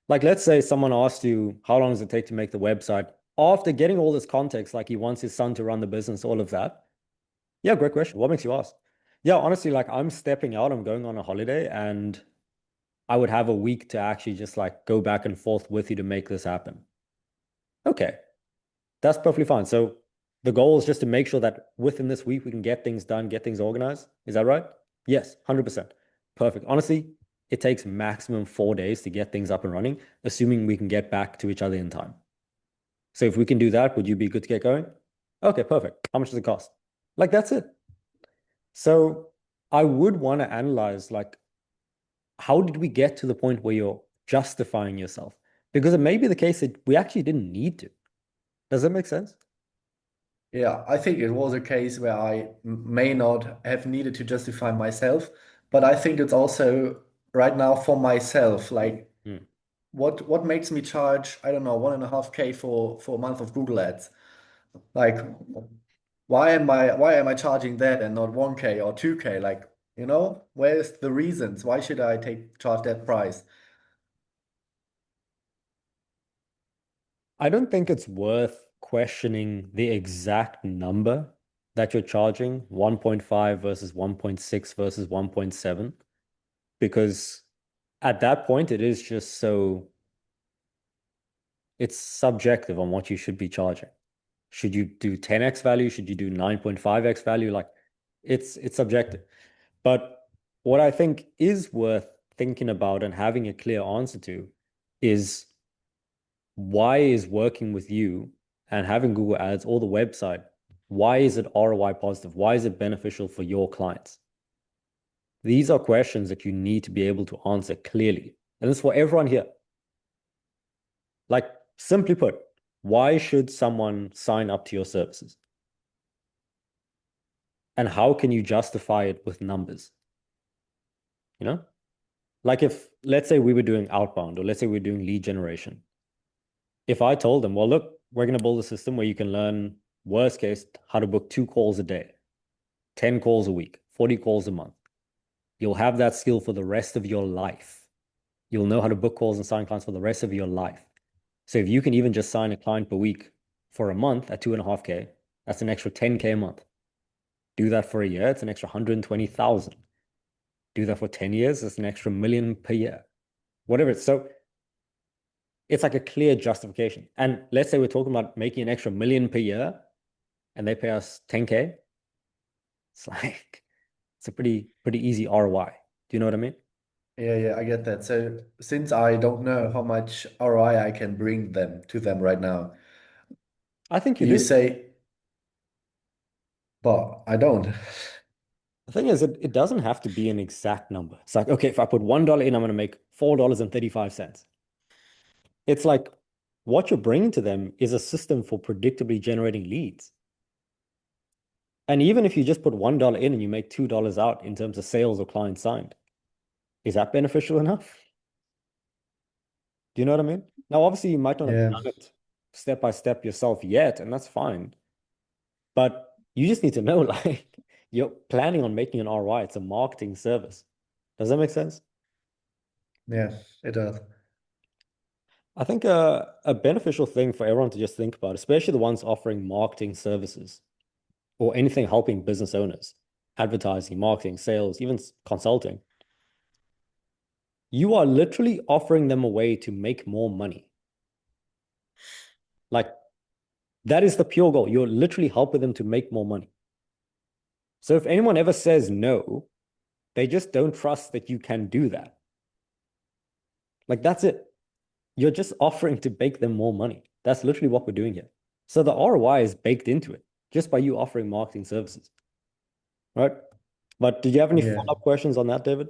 Speaker 1: Like, let's say someone asked you, how long does it take to make the website? After getting all this context, like he wants his son to run the business, all of that. Yeah, great question. What makes you ask? Yeah, honestly, like I'm stepping out, I'm going on a holiday, and I would have a week to actually just like go back and forth with you to make this happen. Okay, that's perfectly fine. So the goal is just to make sure that within this week we can get things done, get things organized. Is that right? Yes, 100%. Perfect. Honestly, it takes maximum 4 days to get things up and running, assuming we can get back to each other in time. So if we can do that, would you be good to get going? Okay, perfect. How much does it cost? Like that's it. So I would want to analyze like how did we get to the point where you're justifying yourself? Because it may be the case that we actually didn't need to. Does that make sense?
Speaker 8: Yeah, I think it was a case where I may not have needed to justify myself, but I think it's also right now for myself, like
Speaker 1: Hmm.
Speaker 8: what makes me charge, I don't know, 1.5K for a month of Google Ads? Like, why am I charging that and not 1K or 2K? Like, where's the reasons? Why should I charge that price?
Speaker 1: I don't think it's worth questioning the exact number that you're charging, 1.5 versus 1.6 versus 1.7, because at that point it is just it's subjective on what you should be charging. Should you do 10x value? Should you do 9.5x value? Like it's subjective. But what I think is worth thinking about and having a clear answer to is, why is working with you and having Google Ads or the website, why is it ROI positive? Why is it beneficial for your clients? These are questions that you need to be able to answer clearly. And it's for everyone here. Like, simply put, why should someone sign up to your services? And how can you justify it with numbers? Like, if, let's say we were doing outbound, or let's say we're doing lead generation. If I told them, well, look, we're going to build a system where you can learn, worst case, how to book 2 calls a day, 10 calls a week, 40 calls a month. You'll have that skill for the rest of your life. You'll know how to book calls and sign clients for the rest of your life. So if you can even just sign a client per week for a month at 2.5K, that's an extra 10K a month. Do that for a year, it's an extra 120,000. Do that for 10 years, it's an extra million per year. Whatever. So it's like a clear justification. And let's say we're talking about making an extra million per year and they pay us 10K. It's like, it's a pretty easy ROI. Do you know what I mean?
Speaker 8: Yeah, I get that. So since I don't know how much ROI I can bring to them right now,
Speaker 1: I think you
Speaker 8: you
Speaker 1: do.
Speaker 8: say, but I don't.
Speaker 1: The thing is, it doesn't have to be an exact number. It's like, okay, if I put $1 in, I'm going to make $4.35. It's like, what you're bringing to them is a system for predictably generating leads. And even if you just put $1 in and you make $2 out in terms of sales or clients signed, is that beneficial enough? Do you know what I mean? Now, obviously, you might not have
Speaker 8: Yeah,
Speaker 1: done it step by step yourself yet, and that's fine. But you just need to know, like, you're planning on making an ROI. It's a marketing service. Does that make sense?
Speaker 8: yeah, it does.
Speaker 1: I think a beneficial thing for everyone to just think about, especially the ones offering marketing services or anything helping business owners, advertising, marketing, sales, even consulting, you are literally offering them a way to make more money. Like, that is the pure goal. You're literally helping them to make more money. So if anyone ever says no, they just don't trust that you can do that. Like, that's it. You're just offering to make them more money. That's literally what we're doing here. So the ROI is baked into it just by you offering marketing services. Right? But did you have any
Speaker 8: Yeah.
Speaker 1: follow-up questions on that, David?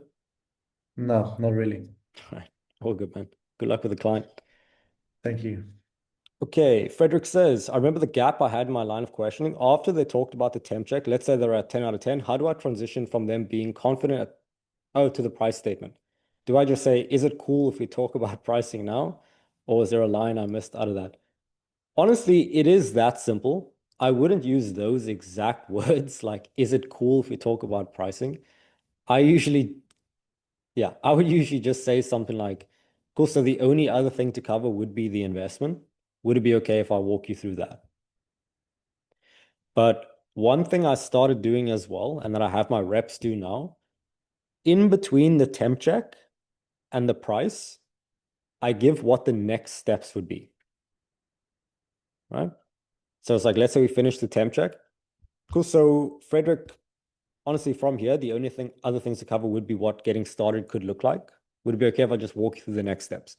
Speaker 8: No, not really.
Speaker 1: All right. All good, man. Good luck with the client.
Speaker 8: Thank you.
Speaker 1: Okay, Frederick says, I remember the gap I had in my line of questioning. After they talked about the temp check, let's say they're at 10 out of 10, how do I transition from them being confident to the price statement? Do I just say, is it cool if we talk about pricing now? Or is there a line I missed out of that? Honestly, it is that simple. I wouldn't use those exact words, like, is it cool if we talk about pricing? I would usually just say something like, cool, so the only other thing to cover would be the investment. Would it be okay if I walk you through that? But one thing I started doing as well, and that I have my reps do now, in between the temp check and the price, I give what the next steps would be. Right? So it's like, let's say we finish the temp check. Cool. So Frederick, honestly, from here, the only other things to cover would be what getting started could look like. Would it be okay if I just walk you through the next steps?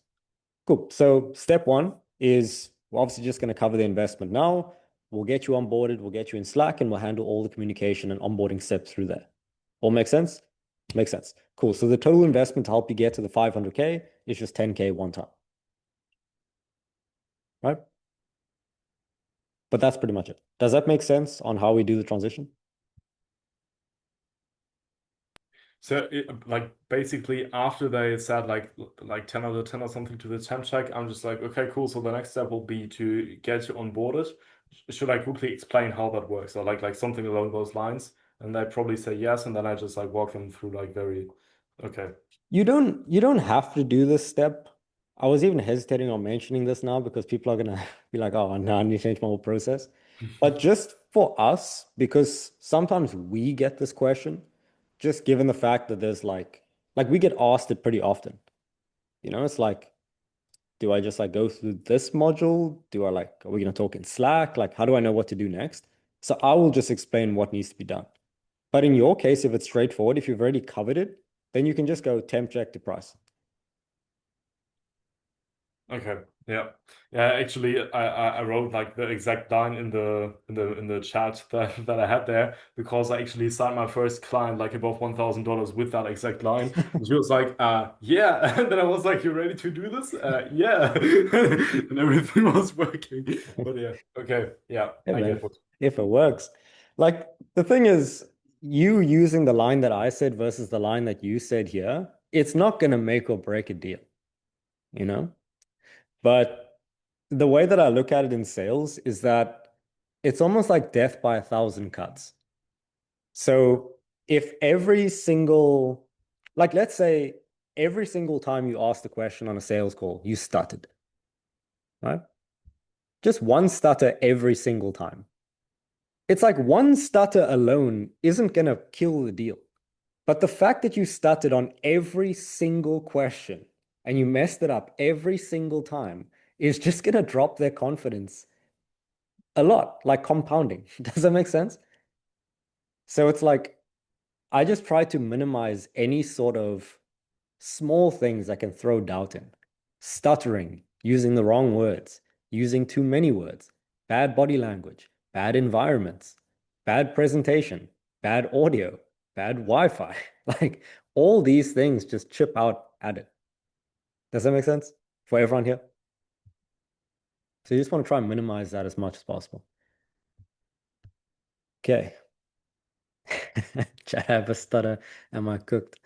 Speaker 1: Cool. So step one is we're obviously just going to cover the investment now. We'll get you onboarded, we'll get you in Slack, and we'll handle all the communication and onboarding steps through there. All make sense? Makes sense. Cool. So the total investment to help you get to the 500K is just 10K one time. Right? But that's pretty much it. Does that make sense on how we do the transition?
Speaker 2: So like basically after they said like 10 out of 10 or something to the temp check, I'm just like, okay, cool. So the next step will be to get you onboarded. Should I quickly explain how that works or like something along those lines? And they probably say yes, and then I just like walk them through like very okay.
Speaker 1: You don't have to do this step. I was even hesitating on mentioning this now because people are gonna be like, oh, no, I need to change my whole process. But just for us, because sometimes we get this question, just given the fact that there's like we get asked it pretty often. You know, it's like, do I just like go through this module? Are we gonna talk in Slack? Like, how do I know what to do next? So I will just explain what needs to be done. But in your case, if it's straightforward, if you've already covered it, then you can just go temp check to price.
Speaker 2: Okay. Yeah. Yeah, actually I wrote like the exact line in the chat that I had there because I actually signed my first client like above $1,000 with that exact line. And she was like, yeah. And then I was like, you ready to do this? Yeah. And everything was working. But yeah, okay. Yeah,
Speaker 1: Yeah,
Speaker 2: I
Speaker 1: man,
Speaker 2: get what.
Speaker 1: if it works. Like the thing is, you using the line that I said versus the line that you said here, it's not gonna make or break a deal, you know? But the way that I look at it in sales is that it's almost like death by 1,000 cuts. So if every single, like let's say every single time you ask the question on a sales call, you stuttered, right? Just one stutter every single time. It's like one stutter alone isn't going to kill the deal. But the fact that you stuttered on every single question and you messed it up every single time is just going to drop their confidence a lot, like compounding. Does that make sense? So it's like, I just try to minimize any sort of small things that can throw doubt in. Stuttering, using the wrong words, using too many words, bad body language, bad environments, bad presentation, bad audio, bad Wi-Fi. Like all these things just chip out at it. Does that make sense for everyone here? So you just want to try and minimize that as much as possible. Okay. Chat, I have a stutter. Am I cooked?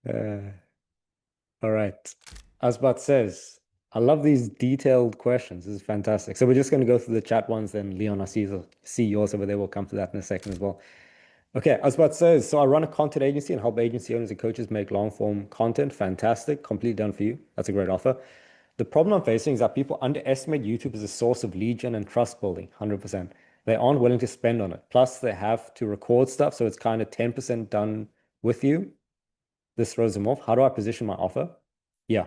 Speaker 1: All right. Asbat says, I love these detailed questions. This is fantastic. So we're just going to go through the chat ones, then Leon, I see yours over there. We'll come to that in a second as well. Okay, Asbat says, so I run a content agency and help agency owners and coaches make long form content. Fantastic. Completely done for you. That's a great offer. The problem I'm facing is that people underestimate YouTube as a source of lead gen and trust building, 100%. They aren't willing to spend on it. Plus, they have to record stuff, so it's kind of 10% done with you. This throws them off. How do I position my offer? Yeah,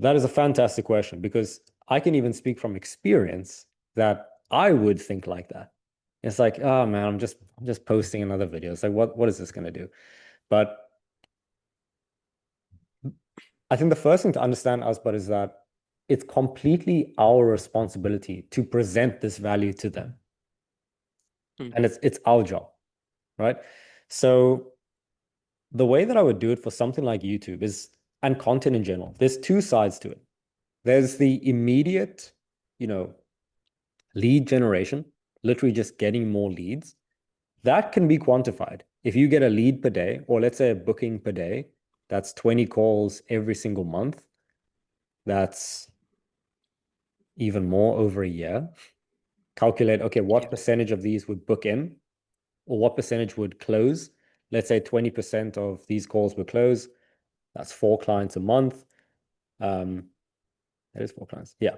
Speaker 1: that is a fantastic question because I can even speak from experience that I would think like that. It's like, oh man, I'm just posting another video. It's like, what is this going to do? But I think the first thing to understand, Asbad, is that it's completely our responsibility to present this value to them. And it's our job, right? So the way that I would do it for something like YouTube is, and content in general, there's two sides to it. There's the immediate, lead generation, literally just getting more leads. That can be quantified. If you get a lead per day, or let's say a booking per day, that's 20 calls every single month. That's even more over a year. Calculate, okay, what percentage of these would book in, or what percentage would close? Let's say 20% of these calls would close. That's 4 clients a month. That is 4 clients. Yeah.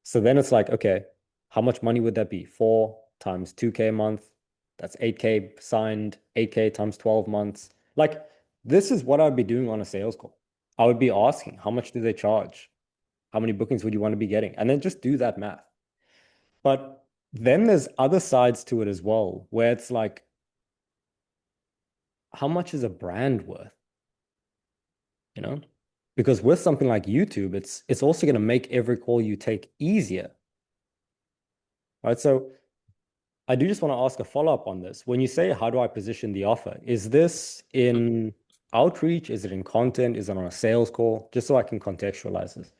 Speaker 1: So then it's like, okay, how much money would that be? 4 times 2K a month. That's 8K signed, 8K times 12 months. Like, this is what I'd be doing on a sales call. I would be asking, how much do they charge? How many bookings would you want to be getting? And then just do that math. But then there's other sides to it as well, where it's like, how much is a brand worth? Because with something like YouTube, it's also going to make every call you take easier. Right? So I do just want to ask a follow-up on this. When you say, how do I position the offer? Is this in outreach? Is it in content? Is it on a sales call? Just so I can contextualize this.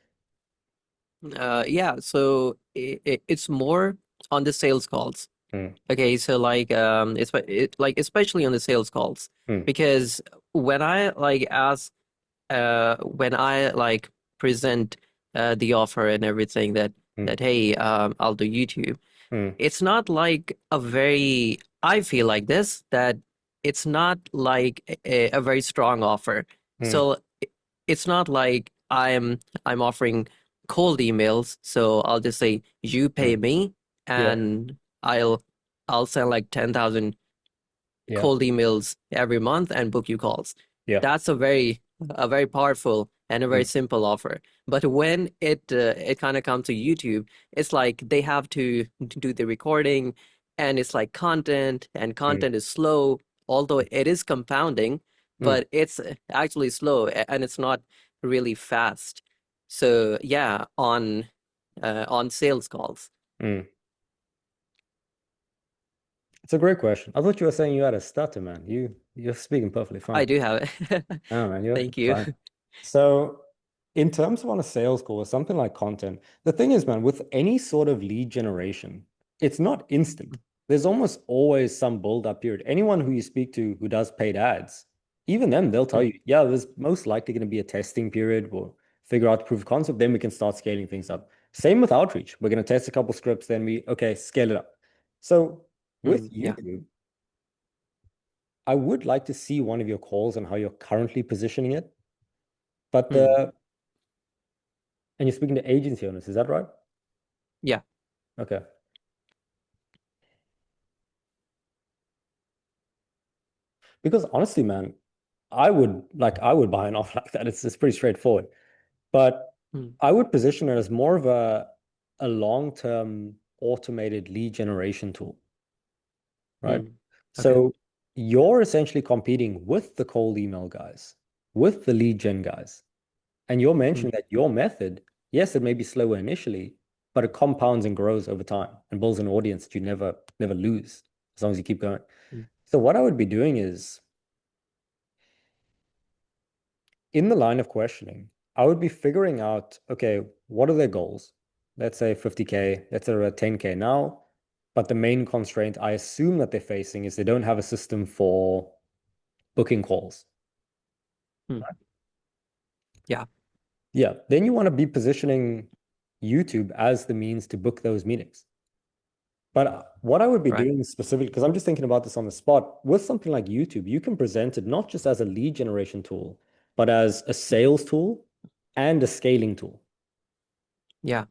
Speaker 9: Yeah, so it's more on the sales calls. Okay, so like like especially on the sales calls,
Speaker 1: Hmm.
Speaker 9: because when I like ask when I like present the offer and everything that hey, I'll do YouTube. It's not like a very, I feel like this, that it's not like a very strong offer. So it's not like I'm offering cold emails, so I'll just say you pay me
Speaker 1: Yeah.
Speaker 9: and I'll send like 10,000
Speaker 1: Yeah.
Speaker 9: cold emails every month and book you calls.
Speaker 1: Yeah.
Speaker 9: That's a very powerful and a very simple offer. But when it kind of comes to YouTube, it's like they have to do the recording, and it's like content, and content is slow, although it is compounding, but it's actually slow and it's not really fast. So yeah, on sales calls.
Speaker 1: It's a great question. I thought you were saying you had a stutter, man. You're speaking perfectly fine.
Speaker 9: I do have it.
Speaker 1: Oh man, you're
Speaker 9: Thank you.
Speaker 1: fine. So, in terms of on a sales call or something like content, the thing is, man, with any sort of lead generation, it's not instant. There's almost always some build-up period. Anyone who you speak to who does paid ads, even them, they'll tell you, yeah, there's most likely going to be a testing period. We'll figure out the proof of concept, then we can start scaling things up. Same with outreach. We're going to test a couple scripts, then okay, scale it up. So with
Speaker 9: Yeah.
Speaker 1: YouTube, I would like to see one of your calls and how you're currently positioning it. But and you're speaking to agency owners, is that right?
Speaker 9: Yeah.
Speaker 1: Okay. Because honestly, man, I would buy an offer like that. It's pretty straightforward. But I would position it as more of a long-term automated lead generation tool, right?
Speaker 9: Okay.
Speaker 1: So you're essentially competing with the cold email guys, with the lead gen guys. And you're mentioning that your method, yes, it may be slower initially, but it compounds and grows over time and builds an audience that you never lose as long as you keep going. So what I would be doing is, in the line of questioning, I would be figuring out, okay, what are their goals? Let's say 50K, let's say they're at 10K now, but the main constraint I assume that they're facing is they don't have a system for booking calls.
Speaker 9: Yeah.
Speaker 1: Yeah. Then you want to be positioning YouTube as the means to book those meetings. But what I would be doing specifically, because I'm just thinking about this on the spot, with something like YouTube, you can present it not just as a lead generation tool, but as a sales tool and a scaling tool.
Speaker 9: Yeah.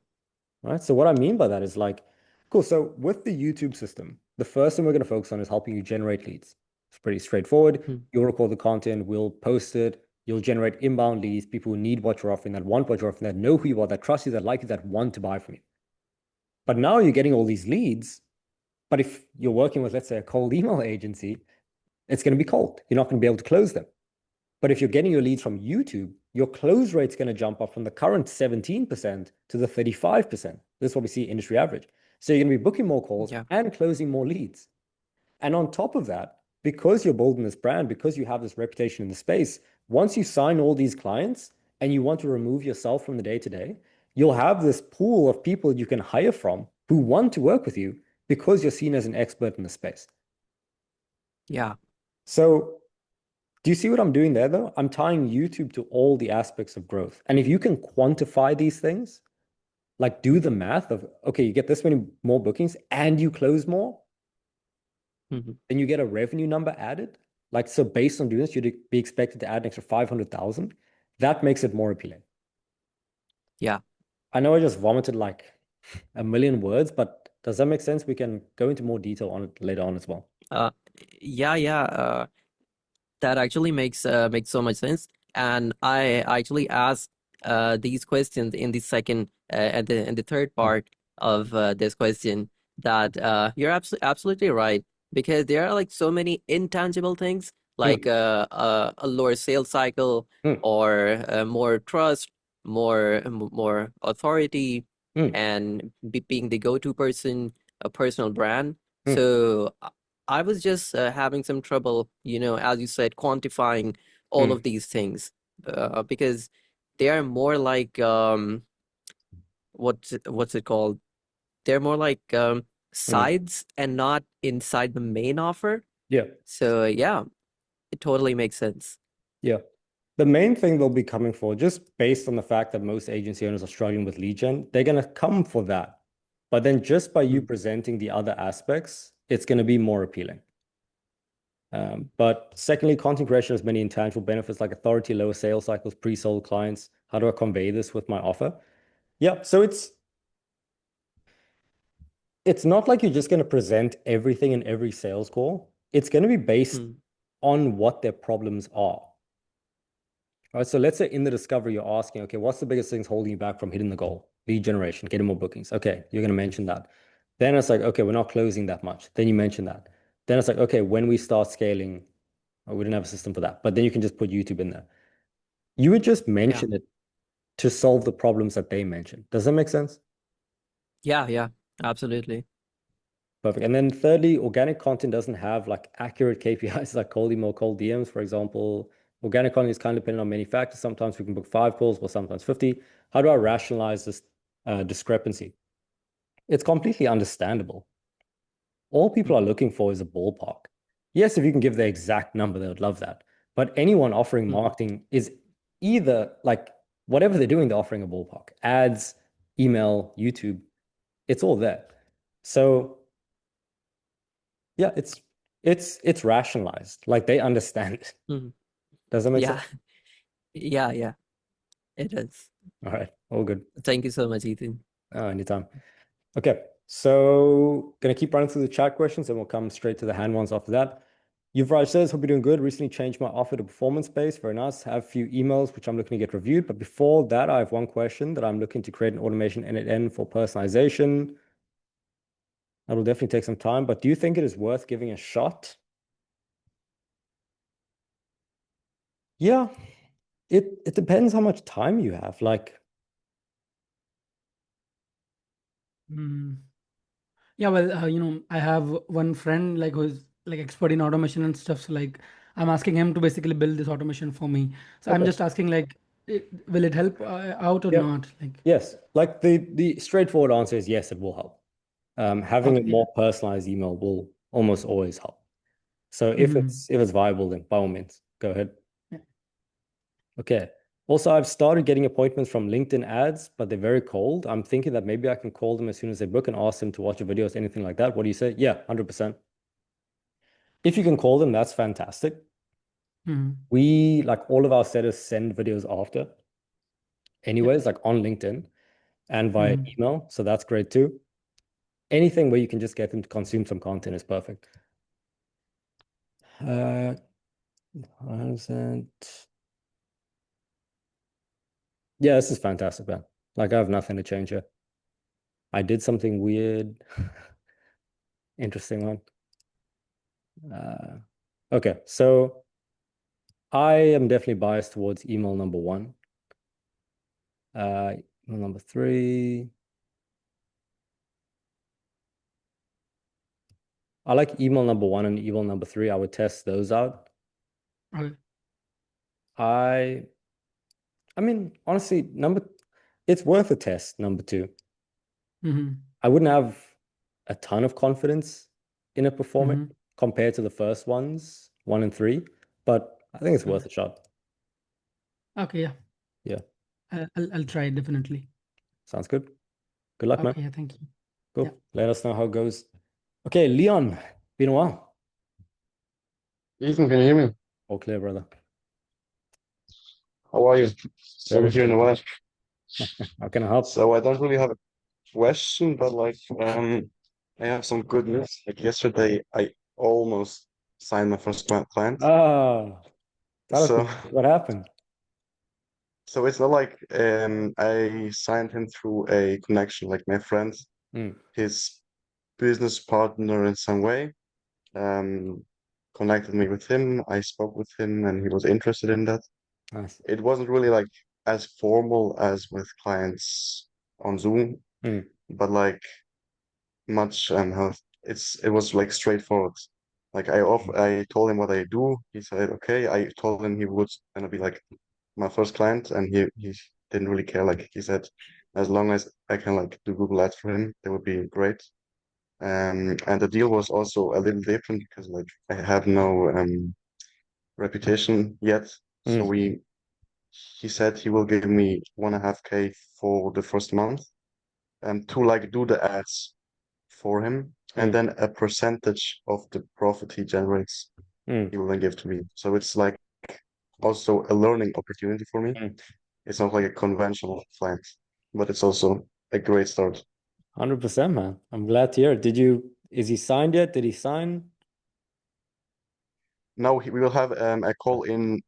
Speaker 1: Right. So what I mean by that is like, cool. So with the YouTube system, the first thing we're going to focus on is helping you generate leads. It's pretty straightforward. You'll record the content, we'll post it. You'll generate inbound leads, people who need what you're offering, that want what you're offering, that know who you are, that trust you, that like you, that want to buy from you. But now you're getting all these leads. But if you're working with, let's say, a cold email agency, it's going to be cold. You're not going to be able to close them. But if you're getting your leads from YouTube, your close rate's going to jump up from the current 17% to the 35%. This is what we see industry average. So you're going to be booking more calls and closing more leads. And on top of that, because you're building this brand, because you have this reputation in the space, once you sign all these clients and you want to remove yourself from the day-to-day, you'll have this pool of people you can hire from who want to work with you because you're seen as an expert in the space.
Speaker 9: Yeah.
Speaker 1: So do you see what I'm doing there, though? I'm tying YouTube to all the aspects of growth. And if you can quantify these things, like do the math of, okay, you get this many more bookings and you close more, then you get a revenue number added. Like, so based on doing this, you'd be expected to add an extra 500,000. That makes it more appealing.
Speaker 9: Yeah.
Speaker 1: I know I just vomited like a million words, but does that make sense? We can go into more detail on it later on as well.
Speaker 9: Yeah. That actually makes so much sense. And I actually asked these questions in the second and the third part of this question, that you're absolutely right, because there are like so many intangible things, like a lower sales cycle, or more trust, more authority, and being the go-to person, a personal brand. So I was just having some trouble, as you said, quantifying all of these things, because they are more like what's it called? They're more like sides and not inside the main offer.
Speaker 1: Yeah.
Speaker 9: So yeah, it totally makes sense.
Speaker 1: Yeah. The main thing they'll be coming for, just based on the fact that most agency owners are struggling with lead gen, they're going to come for that. But then just by you presenting the other aspects, it's going to be more appealing. But secondly, content creation has many intangible benefits like authority, lower sales cycles, pre-sold clients. How do I convey this with my offer? Yeah, so it's not like you're just going to present everything in every sales call. It's going to be based on what their problems are. All right, so let's say in the discovery, you're asking, okay, what's the biggest things holding you back from hitting the goal? Lead generation, getting more bookings. Okay, you're going to mention that. Then it's like, okay, we're not closing that much. Then you mention that. Then it's like, okay, when we start scaling, we didn't have a system for that. But then you can just put YouTube in there. You would just mention it to solve the problems that they mentioned. Does that make sense?
Speaker 9: Yeah, absolutely.
Speaker 1: Perfect. And then thirdly, organic content doesn't have like accurate KPIs like cold email, cold DMs, for example. Organic content is kind of dependent on many factors. Sometimes we can book 5 calls, but sometimes 50. How do I rationalize this discrepancy? It's completely understandable. All people are looking for is a ballpark. Yes, if you can give the exact number, they would love that. But anyone offering marketing is either like whatever they're doing, they're offering a ballpark. Ads, email, YouTube, it's all there. So yeah, it's rationalized. Like they understand it. Does that make sense?
Speaker 9: Yeah, it does.
Speaker 1: All right, all good.
Speaker 9: Thank you so much, Ethan.
Speaker 1: Anytime. Okay, so gonna keep running through the chat questions and we'll come straight to the hand ones after that. Yuvraj says, hope you're doing good. Recently changed my offer to performance-based. Very nice. Have a few emails, which I'm looking to get reviewed. But before that, I have one question that I'm looking to create an automation end-to-end for personalization. That will definitely take some time, but do you think it is worth giving a shot? Yeah, it depends how much time you have. Like,
Speaker 10: Yeah, well, I have one friend like who's like expert in automation and stuff. So like, I'm asking him to basically build this automation for me. So I'm
Speaker 1: Okay.
Speaker 10: just asking like, will it help out or
Speaker 1: Yeah.
Speaker 10: not? Like,
Speaker 1: yes, like the straightforward answer is yes, it will help. Having a
Speaker 10: Okay, yeah.
Speaker 1: more personalized email will almost always help. So if it's viable, then by all means, go ahead.
Speaker 10: Yeah.
Speaker 1: Okay. Also, I've started getting appointments from LinkedIn ads, but they're very cold. I'm thinking that maybe I can call them as soon as they book and ask them to watch a video or anything like that. What do you say? Yeah, 100%. If you can call them, that's fantastic. We, like all of our setters, send videos after anyways, like on LinkedIn and via email. So that's great too. Anything where you can just get them to consume some content is perfect. 100%. Yeah, this is fantastic, man. Like I have nothing to change here. I did something weird. Interesting one. Okay, so I am definitely biased towards email number 1. Email number 3. I like email number 1 and email number 3. I would test those out.
Speaker 10: Okay.
Speaker 1: I mean, honestly, it's worth a test, number 2.
Speaker 10: Mm-hmm.
Speaker 1: I wouldn't have a ton of confidence in it performing compared to the first ones, 1 and 3, but I think it's worth a shot.
Speaker 10: Okay, yeah.
Speaker 1: Yeah.
Speaker 10: I'll try it definitely.
Speaker 1: Sounds good. Good luck, man.
Speaker 10: Okay, yeah, thank you.
Speaker 1: Cool.
Speaker 10: Yeah.
Speaker 1: Let us know how it goes. Okay, Leon, been a while.
Speaker 11: Ethan, can you hear me?
Speaker 1: All clear, brother.
Speaker 11: How are you? Over here in the West.
Speaker 1: How can I help?
Speaker 11: So I don't really have a question, but like I have some good news. Like yesterday, I almost signed my first client.
Speaker 1: Tell us
Speaker 11: So
Speaker 1: what happened.
Speaker 11: so it's not like I signed him through a connection, like my friend, his business partner in some way, connected me with him. I spoke with him, and he was interested in that.
Speaker 1: Nice.
Speaker 11: It wasn't really like as formal as with clients on Zoom, but like much how it was like straightforward. Like I told him what I do. He said okay. I told him he was gonna be like my first client, and he didn't really care. Like he said, as long as I can like do Google Ads for him, that would be great. And the deal was also a little different because like I have no reputation yet. So he said he will give me 1.5K for the first month to like do the ads for him, and then a percentage of the profit he generates he will then give to me. So it's like also a learning opportunity for me. It's not like a conventional client, but it's also a great start.
Speaker 1: 100%, man. I'm glad to hear it. Is he signed yet? Did he sign?
Speaker 11: Now we will have a call in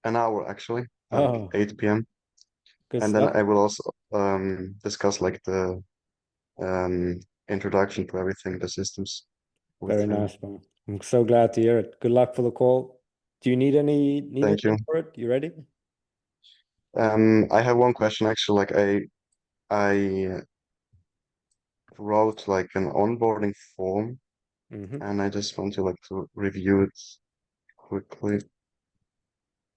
Speaker 11: an hour actually, like
Speaker 1: Oh,
Speaker 11: 8 p.m.
Speaker 1: good
Speaker 11: And then
Speaker 1: stuff.
Speaker 11: I will also discuss like the introduction to everything, the systems with
Speaker 1: Very
Speaker 11: him.
Speaker 1: nice, man. I'm so glad to hear it. Good luck for the call. Do you need
Speaker 11: Thank you.
Speaker 1: anything for it? You ready?
Speaker 11: I have one question actually. Like I wrote like an onboarding form, and I just want to like to review it quickly.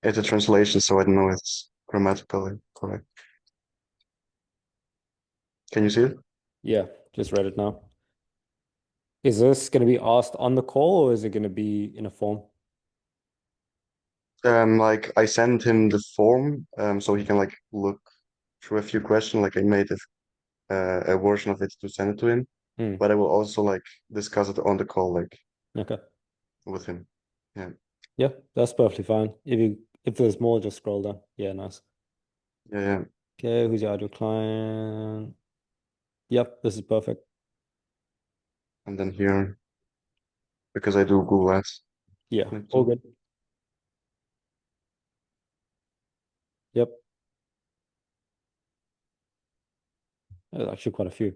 Speaker 11: It's a translation, so I don't know if it's grammatically correct. Can you see it?
Speaker 1: Yeah, just read it now. Is this going to be asked on the call or is it going to be in a form?
Speaker 11: Like I sent him the form, so he can like look through a few questions. Like I made a version of it to send it to him, but I will also like discuss it on the call, like
Speaker 1: Okay.
Speaker 11: with him. Yeah.
Speaker 1: Yeah, that's perfectly fine. If there's more, just scroll down. Yeah, nice.
Speaker 11: Yeah.
Speaker 1: Okay, who's your ideal client? Yep, this is perfect.
Speaker 11: And then here, because I do Google Ads.
Speaker 1: Yeah,
Speaker 11: like
Speaker 1: all
Speaker 11: so.
Speaker 1: good. Yep. There's actually quite a few.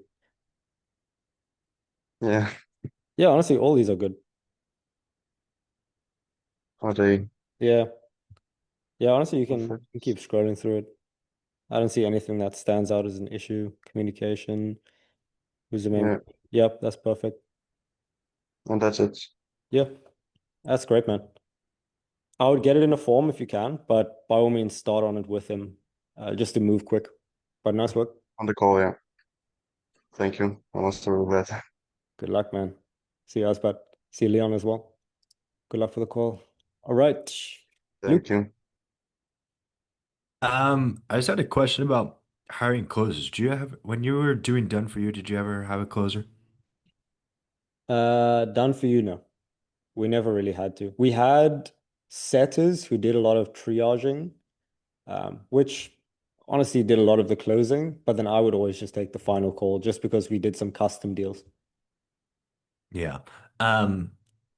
Speaker 11: Yeah.
Speaker 1: Yeah, honestly, all these are good.
Speaker 11: Are they
Speaker 1: Yeah. Yeah, honestly, you can
Speaker 11: perfect?
Speaker 1: keep scrolling through it. I don't see anything that stands out as an issue. Communication, who's the main?
Speaker 11: Yeah.
Speaker 1: Yep, that's perfect.
Speaker 11: And that's it.
Speaker 1: Yeah, that's great, man. I would get it in a form if you can, but by all means, start on it with him, just to move quick. But nice work.
Speaker 11: On the call, yeah. Thank you. I was really glad.
Speaker 1: Good luck, man. See you, Aspat. See you, Leon, as well. Good luck for the call. All right, Luke.
Speaker 11: Thank you.
Speaker 7: I just had a question about hiring closers. Do you have, when you were doing done for you, did you ever have a closer?
Speaker 1: Done for you now. We never really had to. We had setters who did a lot of triaging, which honestly did a lot of the closing, but then I would always just take the final call just because we did some custom deals.
Speaker 7: Yeah. Um,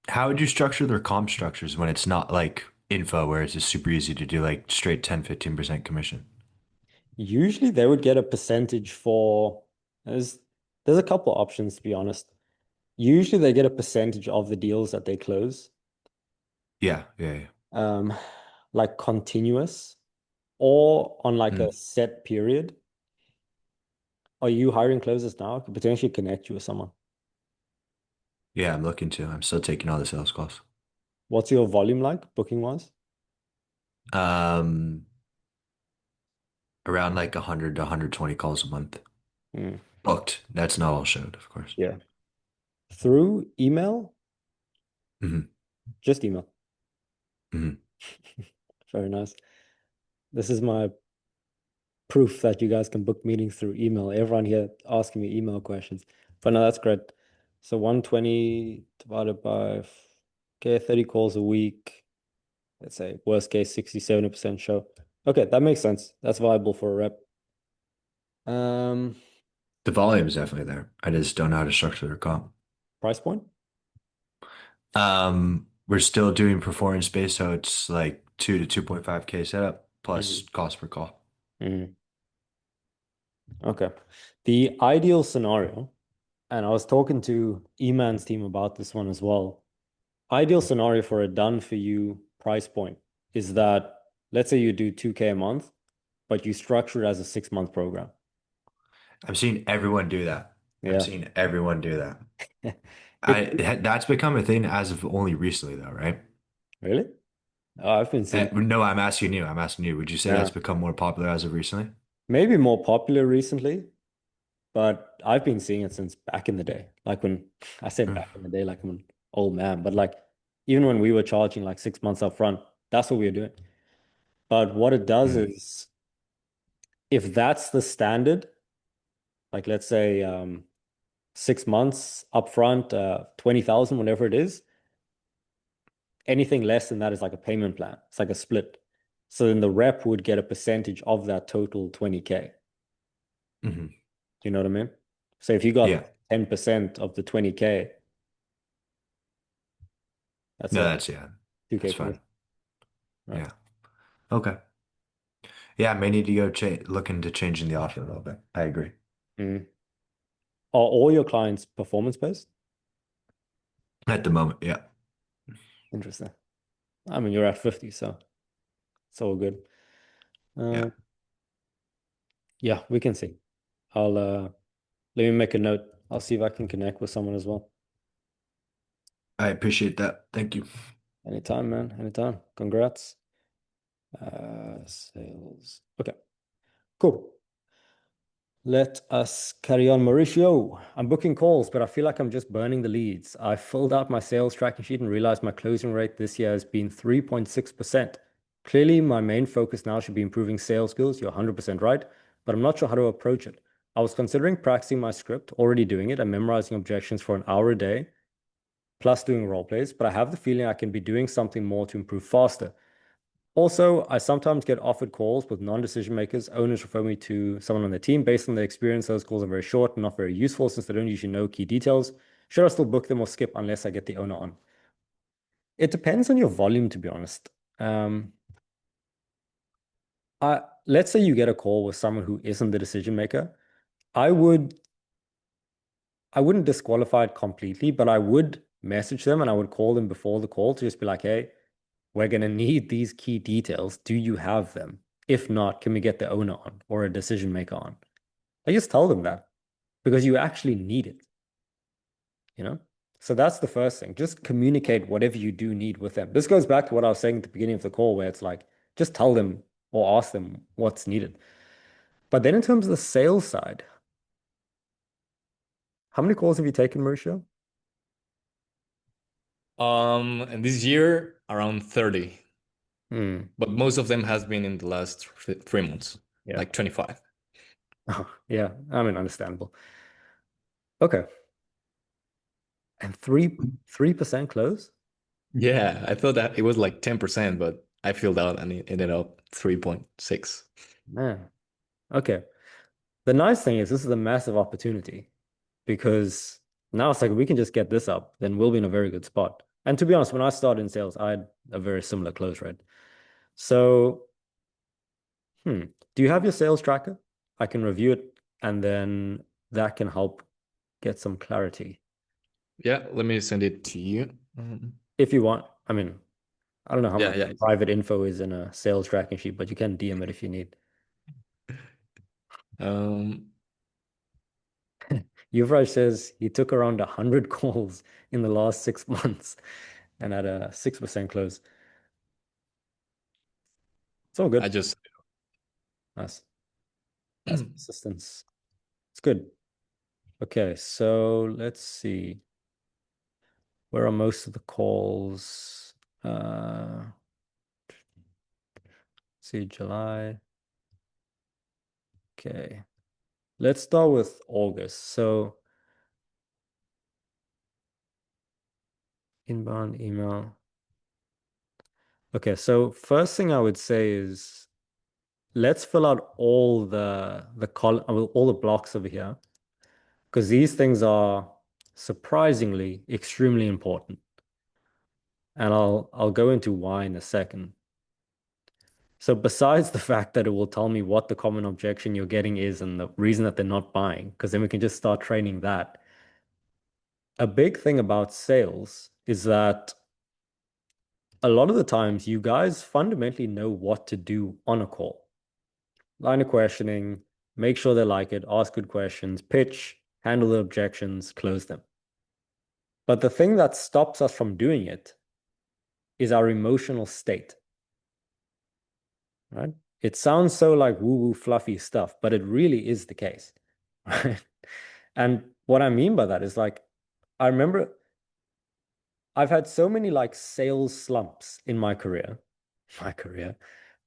Speaker 7: how would you structure their comp structures when it's not like info where it's just super easy to do like straight 10, 15% commission?
Speaker 1: Usually they would get a percentage for there's a couple options to be honest. Usually they get a percentage of the deals that they close,
Speaker 7: Yeah, yeah, yeah.
Speaker 1: um, like continuous or on like a
Speaker 7: Mm.
Speaker 1: set period. Are you hiring closers now? I could potentially connect you with someone.
Speaker 7: Yeah, I'm looking to. I'm still taking all the sales calls.
Speaker 1: What's your volume like, booking wise?
Speaker 7: Um, around like 100 to 120 calls a month.
Speaker 1: Mm,
Speaker 7: Booked. That's not all showed, of course.
Speaker 1: yeah. Through email?
Speaker 7: Hmm.
Speaker 1: Just email.
Speaker 7: Hmm.
Speaker 1: Very nice. This is my proof that you guys can book meetings through email. Everyone here asking me email questions. But no, that's great. So 120 divided by, okay, 30 calls a week. Let's say worst case 60, 70% show. Okay, that makes sense. That's viable for a rep. Um,
Speaker 7: The volume is definitely there. I just don't know how to structure their comp.
Speaker 1: Price point?
Speaker 7: We're still doing performance based, so it's like 2 to 2.5K setup plus cost per call.
Speaker 1: Mhm. Okay. The ideal scenario, and I was talking to Eman's team about this one as well. Ideal scenario for a done for you price point is that let's say you do 2K a month, but you structure it as a 6-month program.
Speaker 7: I'm seeing everyone do that. I'm
Speaker 1: Yeah.
Speaker 7: seeing everyone do that.
Speaker 1: It,
Speaker 7: That's become a thing as of only recently, though, right?
Speaker 1: really? Oh, I've been seeing,
Speaker 7: No, I'm asking you. I'm asking you. Would you say
Speaker 1: yeah,
Speaker 7: that's become more popular as of recently?
Speaker 1: maybe more popular recently. but I've been seeing it since back in the day. Like when I said
Speaker 7: Mm.
Speaker 1: back in the day, like I'm an old man, but like even when we were charging like 6 months up front, that's what we were doing. But what it does
Speaker 7: Mm.
Speaker 1: is if that's the standard, like let's say 6 months upfront, 20,000, whatever it is, anything less than that is like a payment plan. It's like a split. So then the rep would get a percentage of that total 20K.
Speaker 7: hmm
Speaker 1: You know what I mean? So if you got
Speaker 7: Yeah.
Speaker 1: 10% of the 20K, that's
Speaker 7: No,
Speaker 1: a
Speaker 7: that's
Speaker 1: 2K
Speaker 7: that's fine.
Speaker 1: commission. Right.
Speaker 7: Yeah. Okay. Yeah, I may need to go look into changing the offer a little bit. I agree.
Speaker 1: Mm. Are all your clients performance based?
Speaker 7: At the moment, yeah.
Speaker 1: Interesting. I mean, you're at 50, so it's all good.
Speaker 7: Yeah.
Speaker 1: Yeah, we can see. I'll let me make a note. I'll see if I can connect with someone as well.
Speaker 7: I appreciate that. Thank you.
Speaker 1: Anytime, man. Anytime. Congrats. Sales. Okay, cool. Let us carry on. Mauricio, I'm booking calls, but I feel like I'm just burning the leads. I filled out my sales tracking sheet and realized my closing rate this year has been 3.6%. Clearly, my main focus now should be improving sales skills. You're 100% right, but I'm not sure how to approach it. I was considering practicing my script, already doing it, and memorizing objections for an hour a day, plus doing role plays, but I have the feeling I can be doing something more to improve faster. Also, I sometimes get offered calls with non-decision makers. Owners refer me to someone on their team. Based on their experience, those calls are very short and not very useful since they don't usually know key details. Should I still book them or skip unless I get the owner on? It depends on your volume, to be honest. Let's say you get a call with someone who isn't the decision maker. I wouldn't disqualify it completely, but I would message them and I would call them before the call to just be like, hey, we're going to need these key details. Do you have them? If not, can we get the owner on or a decision maker on? I just tell them that because you actually need it, you know? So that's the first thing. Just communicate whatever you do need with them. This goes back to what I was saying at the beginning of the call, where it's like, just tell them or ask them what's needed. But then in terms of the sales side, how many calls have you taken, Mauricio?
Speaker 12: And this year around 30,
Speaker 1: Hmm.
Speaker 12: but most of them has been in the last 3 months,
Speaker 1: Yeah.
Speaker 12: like 25.
Speaker 1: Yeah, I mean, understandable. Okay. And 3% close?
Speaker 12: Yeah, I thought that it was like 10%, but I filled out and it ended up 3.6.
Speaker 1: Man. Okay. The nice thing is this is a massive opportunity because now it's like we can just get this up, then we'll be in a very good spot. And to be honest, when I started in sales, I had a very similar close rate. So, do you have your sales tracker? I can review it and then that can help get some clarity.
Speaker 12: Yeah, let me send it to you.
Speaker 1: If you want, I mean, I don't know how much
Speaker 12: Yeah.
Speaker 1: private info is in a sales tracking sheet, but you can DM it if you need. Yuvraj says he took around 100 calls in the last 6 months and had a 6% close. It's all good.
Speaker 12: I just
Speaker 1: Nice. That's persistence. It's good. Okay, so let's see. Where are most of the calls? See, July. Okay. Let's start with August. So inbound email. Okay, so first thing I would say is let's fill out all the all the blocks over here because these things are surprisingly extremely important. And I'll go into why in a second. So besides the fact that it will tell me what the common objection you're getting is and the reason that they're not buying, because then we can just start training that. A big thing about sales is that a lot of the times you guys fundamentally know what to do on a call. Line of questioning, make sure they like it, ask good questions, pitch, handle the objections, close them. But the thing that stops us from doing it is our emotional state. Right? It sounds so like woo-woo fluffy stuff, but it really is the case. Right? And what I mean by that is like, I remember I've had so many like sales slumps in my career,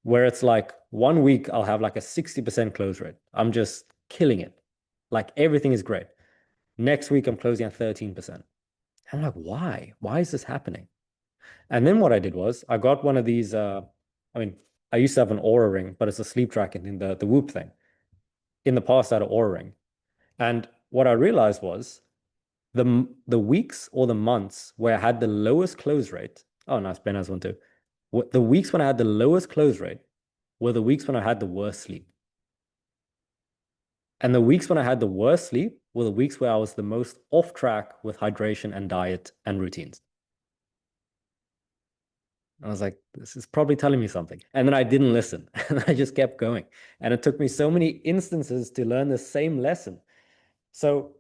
Speaker 1: where it's like 1 week I'll have like a 60% close rate. I'm just killing it. Like everything is great. Next week I'm closing at 13%. I'm like, why? Why is this happening? And then what I did was I got one of these, I mean, I used to have an Aura ring, but it's a sleep tracking in the Whoop thing. In the past, I had an Aura ring. And what I realized was the weeks or the months where I had the lowest close rate. Oh, nice. Ben has one too. The weeks when I had the lowest close rate were the weeks when I had the worst sleep. And the weeks when I had the worst sleep were the weeks where I was the most off track with hydration and diet and routines. I was like, this is probably telling me something. And then I didn't listen and I just kept going. And it took me so many instances to learn the same lesson. So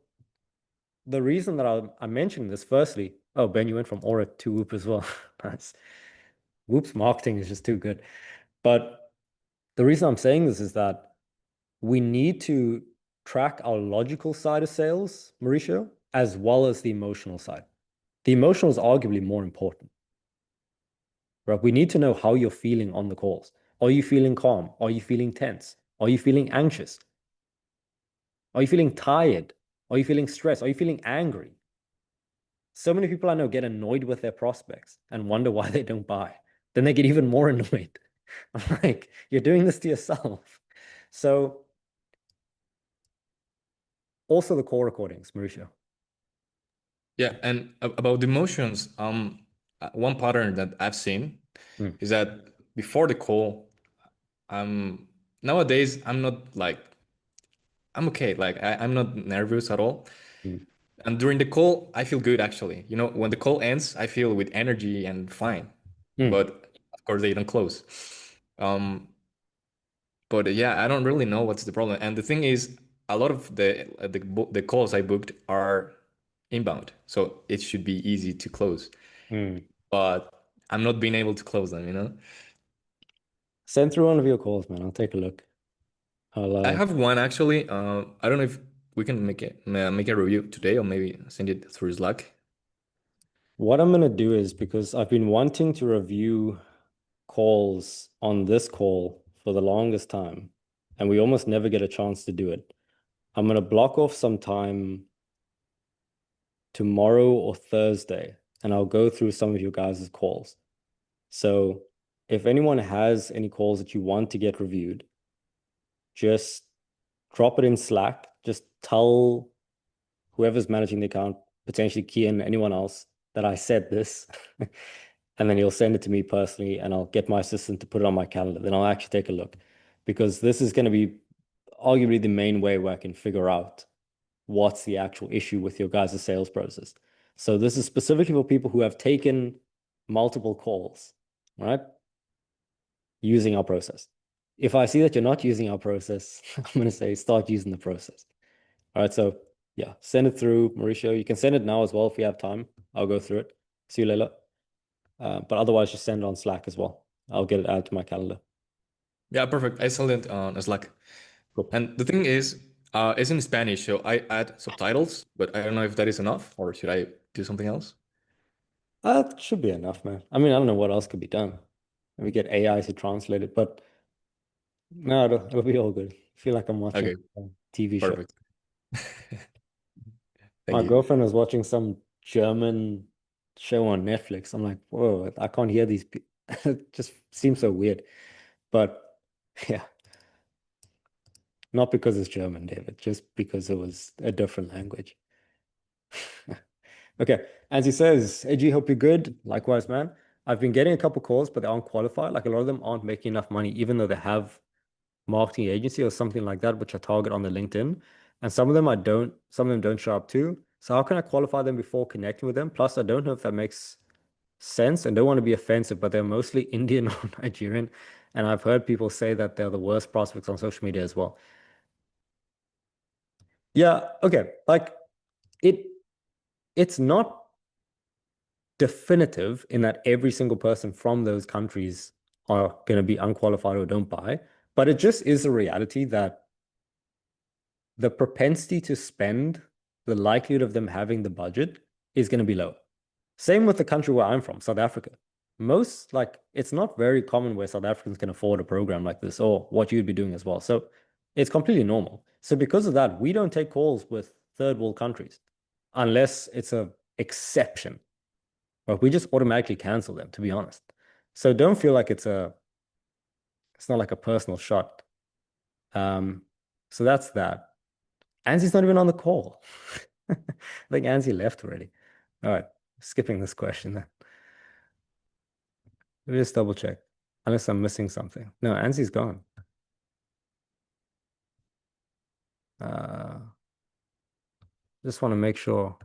Speaker 1: the reason that I'm mentioning this, firstly, oh, Ben, you went from Aura to Whoop as well. Nice. Whoop's marketing is just too good. But the reason I'm saying this is that we need to track our logical side of sales, Mauricio, as well as the emotional side. The emotional is arguably more important. Right? We need to know how you're feeling on the calls. Are you feeling calm? Are you feeling tense? Are you feeling anxious? Are you feeling tired? Are you feeling stressed? Are you feeling angry? So many people I know get annoyed with their prospects and wonder why they don't buy. Then they get even more annoyed. I'm like, you're doing this to yourself. So also the call recordings, Mauricio.
Speaker 12: Yeah, and about the emotions, one pattern that I've seen is that before the call, nowadays I'm not like I'm okay. Like I'm not nervous at all. And during the call, I feel good actually. You know, when the call ends, I feel with energy and fine. But of course, they don't close. But yeah, I don't really know what's the problem. And the thing is, a lot of the calls I booked are inbound, so it should be easy to close. But I'm not being able to close them. You know.
Speaker 1: Send through one of your calls, man. I'll take a look.
Speaker 12: I have one actually. I don't know if we can make a review today or maybe send it through Slack.
Speaker 1: What I'm gonna do is, because I've been wanting to review calls on this call for the longest time, and we almost never get a chance to do it. I'm gonna block off some time tomorrow or Thursday, and I'll go through some of your guys' calls. So if anyone has any calls that you want to get reviewed, just drop it in Slack. Just tell whoever's managing the account, potentially Kian, anyone else, that I said this. And then he'll send it to me personally, and I'll get my assistant to put it on my calendar. Then I'll actually take a look, because this is going to be arguably the main way where I can figure out what's the actual issue with your guys' sales process. So this is specifically for people who have taken multiple calls, right? Using our process. If I see that you're not using our process, I'm going to say start using the process. All right, so yeah, send it through, Mauricio. You can send it now as well if we have time. I'll go through it. See you later. But otherwise, just send it on Slack as well. I'll get it added to my calendar.
Speaker 12: Yeah, perfect. I saw it on Slack.
Speaker 1: Cool.
Speaker 12: And the thing is, it's in Spanish, so I add subtitles, but I don't know if that is enough or should I do something else?
Speaker 1: That should be enough, man. I mean, I don't know what else could be done. Maybe get AI to translate it, but no, it'll be all good. I feel like I'm watching
Speaker 12: Okay,
Speaker 1: a TV show.
Speaker 12: perfect.
Speaker 1: My
Speaker 12: Thank you.
Speaker 1: girlfriend was watching some German show on Netflix. I'm like, whoa, I can't hear these people. It just seems so weird. But yeah, not because it's German, David, just because it was a different language. Okay, as he says, AG, hope you're good. Likewise, man. I've been getting a couple calls, but they aren't qualified. Like a lot of them aren't making enough money, even though they have marketing agency or something like that, which I target on the LinkedIn. And some of them some of them don't show up too. So how can I qualify them before connecting with them? Plus, I don't know if that makes sense and don't want to be offensive, but they're mostly Indian or Nigerian. And I've heard people say that they're the worst prospects on social media as well. Yeah, okay. Like it's not definitive in that every single person from those countries are going to be unqualified or don't buy, but it just is a reality that the propensity to spend the likelihood of them having the budget is going to be lower. Same with the country where I'm from, South Africa. It's not very common where South Africans can afford a program like this or what you'd be doing as well. So it's completely normal. So because of that, we don't take calls with third world countries unless it's a exception. But we just automatically cancel them, to be honest. So don't feel like it's not like a personal shot. So that's that. Anzi's not even on the call. I think Anzi left already. All right, skipping this question then. Let me just double check. Unless I'm missing something. No, Anzi's gone. Just want to make sure.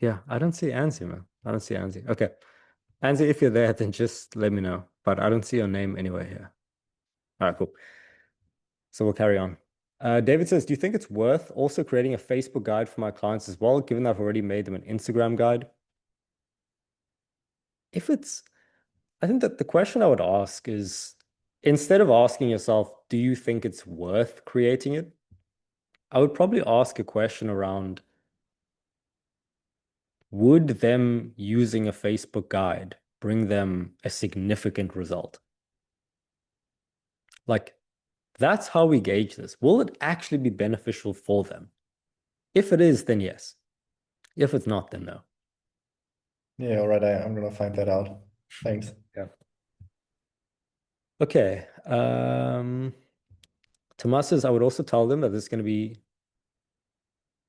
Speaker 1: Yeah, I don't see Anzi, man. I don't see Anzi. Okay. Anzi, if you're there, then just let me know. But I don't see your name anywhere here. All right, cool. So we'll carry on. David says, do you think it's worth also creating a Facebook guide for my clients as well, given that I've already made them an Instagram guide? I think that the question I would ask is, instead of asking yourself, do you think it's worth creating it? I would probably ask a question around, would them using a Facebook guide bring them a significant result? Like, that's how we gauge this. Will it actually be beneficial for them? If it is, then yes. If it's not, then no.
Speaker 8: Yeah, all right. I'm gonna find that out. Thanks.
Speaker 1: Yeah. Okay. Tomas says, I would also tell them that this is going to be.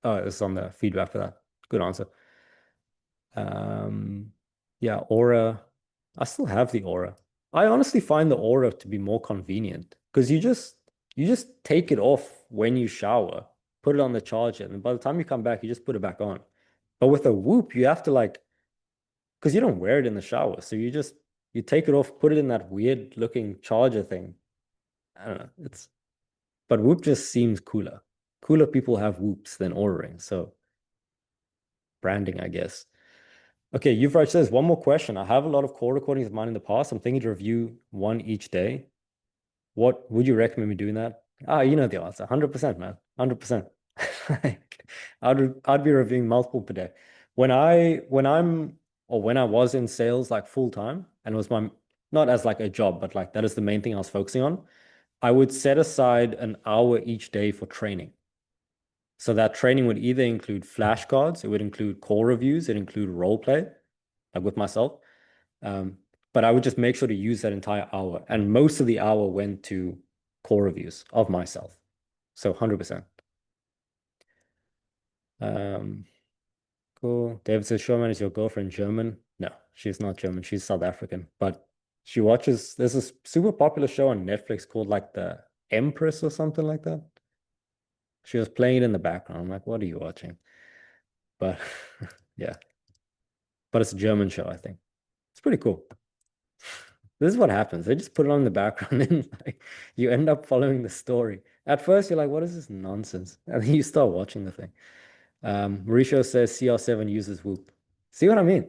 Speaker 1: Oh, this is on the feedback for that. Good answer. Yeah, Aura. I still have the Aura. I honestly find the Aura to be more convenient because you just take it off when you shower, put it on the charger, and by the time you come back, you just put it back on. But with a Whoop, you have to because you don't wear it in the shower, so you take it off, put it in that weird looking charger thing. I don't know. But Whoop just seems cooler. Cooler people have Whoops than Aura rings, so branding, I guess. Okay, Yuvraj says, one more question. I have a lot of call recordings of mine in the past. I'm thinking to review one each day. What would you recommend me doing that? You know the answer. 100%, man. 100%. I'd be reviewing multiple per day. When I was in sales like full time, and it was not as like a job, but like that is the main thing I was focusing on, I would set aside an hour each day for training. So that training would either include flashcards, it would include call reviews, it include role play, like with myself. But I would just make sure to use that entire hour. And most of the hour went to call reviews of myself. So 100%. Cool. David says, Showman, is your girlfriend German? No, she's not German. She's South African. But she watches, there's a super popular show on Netflix called like The Empress or something like that. She was playing it in the background. I'm like, what are you watching? But yeah. But it's a German show, I think. It's pretty cool. This is what happens. They just put it on in the background and like you end up following the story. At first, you're like, what is this nonsense? And then you start watching the thing. Mauricio says CR7 uses Whoop. See what I mean?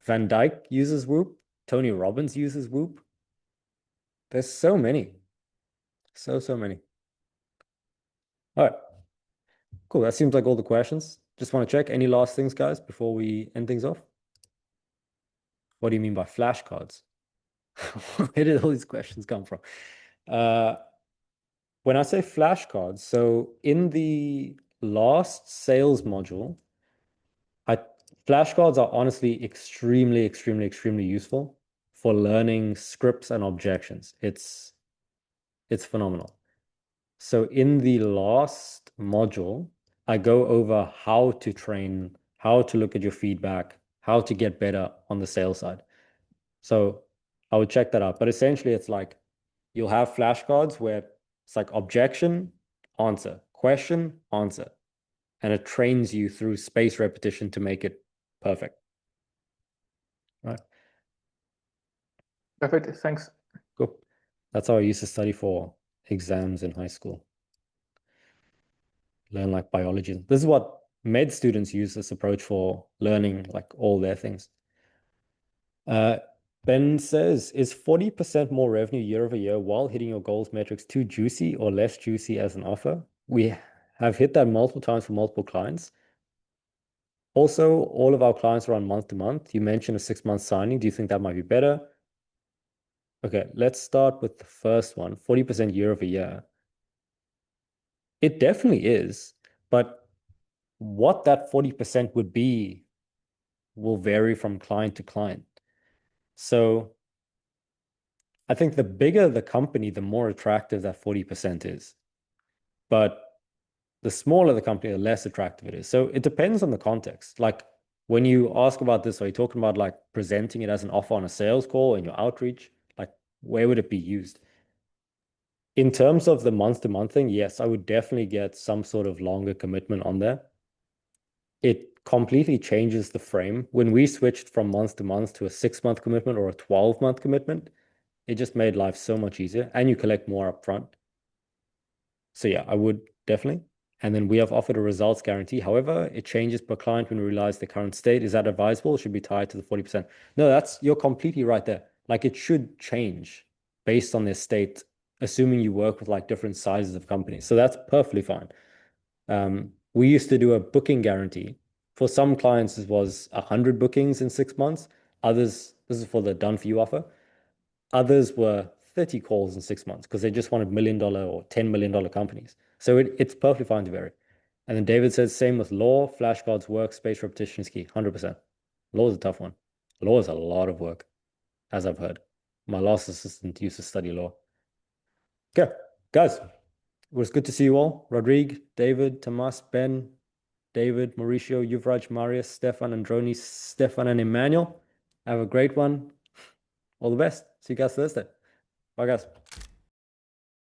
Speaker 1: Van Dyke uses Whoop. Tony Robbins uses Whoop. There's so many. So many. All right. Cool. That seems like all the questions. Just want to check. Any last things, guys, before we end things off? What do you mean by flashcards? Where did all these questions come from? When I say flashcards, so in the last sales module, flashcards are honestly extremely, extremely, extremely useful for learning scripts and objections. It's phenomenal. So in the last module, I go over how to train, how to look at your feedback, how to get better on the sales side. So I would check that out. But essentially, it's like you'll have flashcards where it's like objection, answer, question, answer. And it trains you through space repetition to make it perfect. Right.
Speaker 3: Perfect. Thanks.
Speaker 1: Cool. That's how I used to study for exams in high school. Learn like biology. This is what med students use this approach for learning like all their things. Ben says, is 40% more revenue year over year while hitting your goals metrics too juicy or less juicy as an offer? We have hit that multiple times for multiple clients. Also, all of our clients are on month to month. You mentioned a 6-month signing. Do you think that might be better? Okay, let's start with the first one, 40% year over year. It definitely is, but what that 40% would be will vary from client to client. So I think the bigger the company, the more attractive that 40% is. But the smaller the company, the less attractive it is. So it depends on the context. Like when you ask about this, are you talking about like presenting it as an offer on a sales call in your outreach? Like where would it be used? In terms of the month-to-month thing, yes, I would definitely get some sort of longer commitment on there. It completely changes the frame. When we switched from month to month to a 6-month commitment or a 12-month commitment, it just made life so much easier and you collect more upfront. So yeah, I would definitely. And then we have offered a results guarantee. However, it changes per client when we realize the current state. Is that advisable? It should be tied to the 40%. No, you're completely right there. Like it should change based on their state, assuming you work with like different sizes of companies. So that's perfectly fine. We used to do a booking guarantee. For some clients, it was 100 bookings in 6 months. Others, this is for the done for you offer. Others were 30 calls in 6 months because they just wanted $1 million or $10 million companies. So it's perfectly fine to vary. And then David says, same with law, flashcards work, space repetition is key, 100%. Law is a tough one. Law is a lot of work, as I've heard. My last assistant used to study law. Okay, guys, it was good to see you all. Rodrigue, David, Tomas, Ben, David, Mauricio, Yuvraj, Marius, Stefan, Andronis, Stefan, and Emmanuel. Have a great one. All the best. See you guys Thursday. Bye, guys.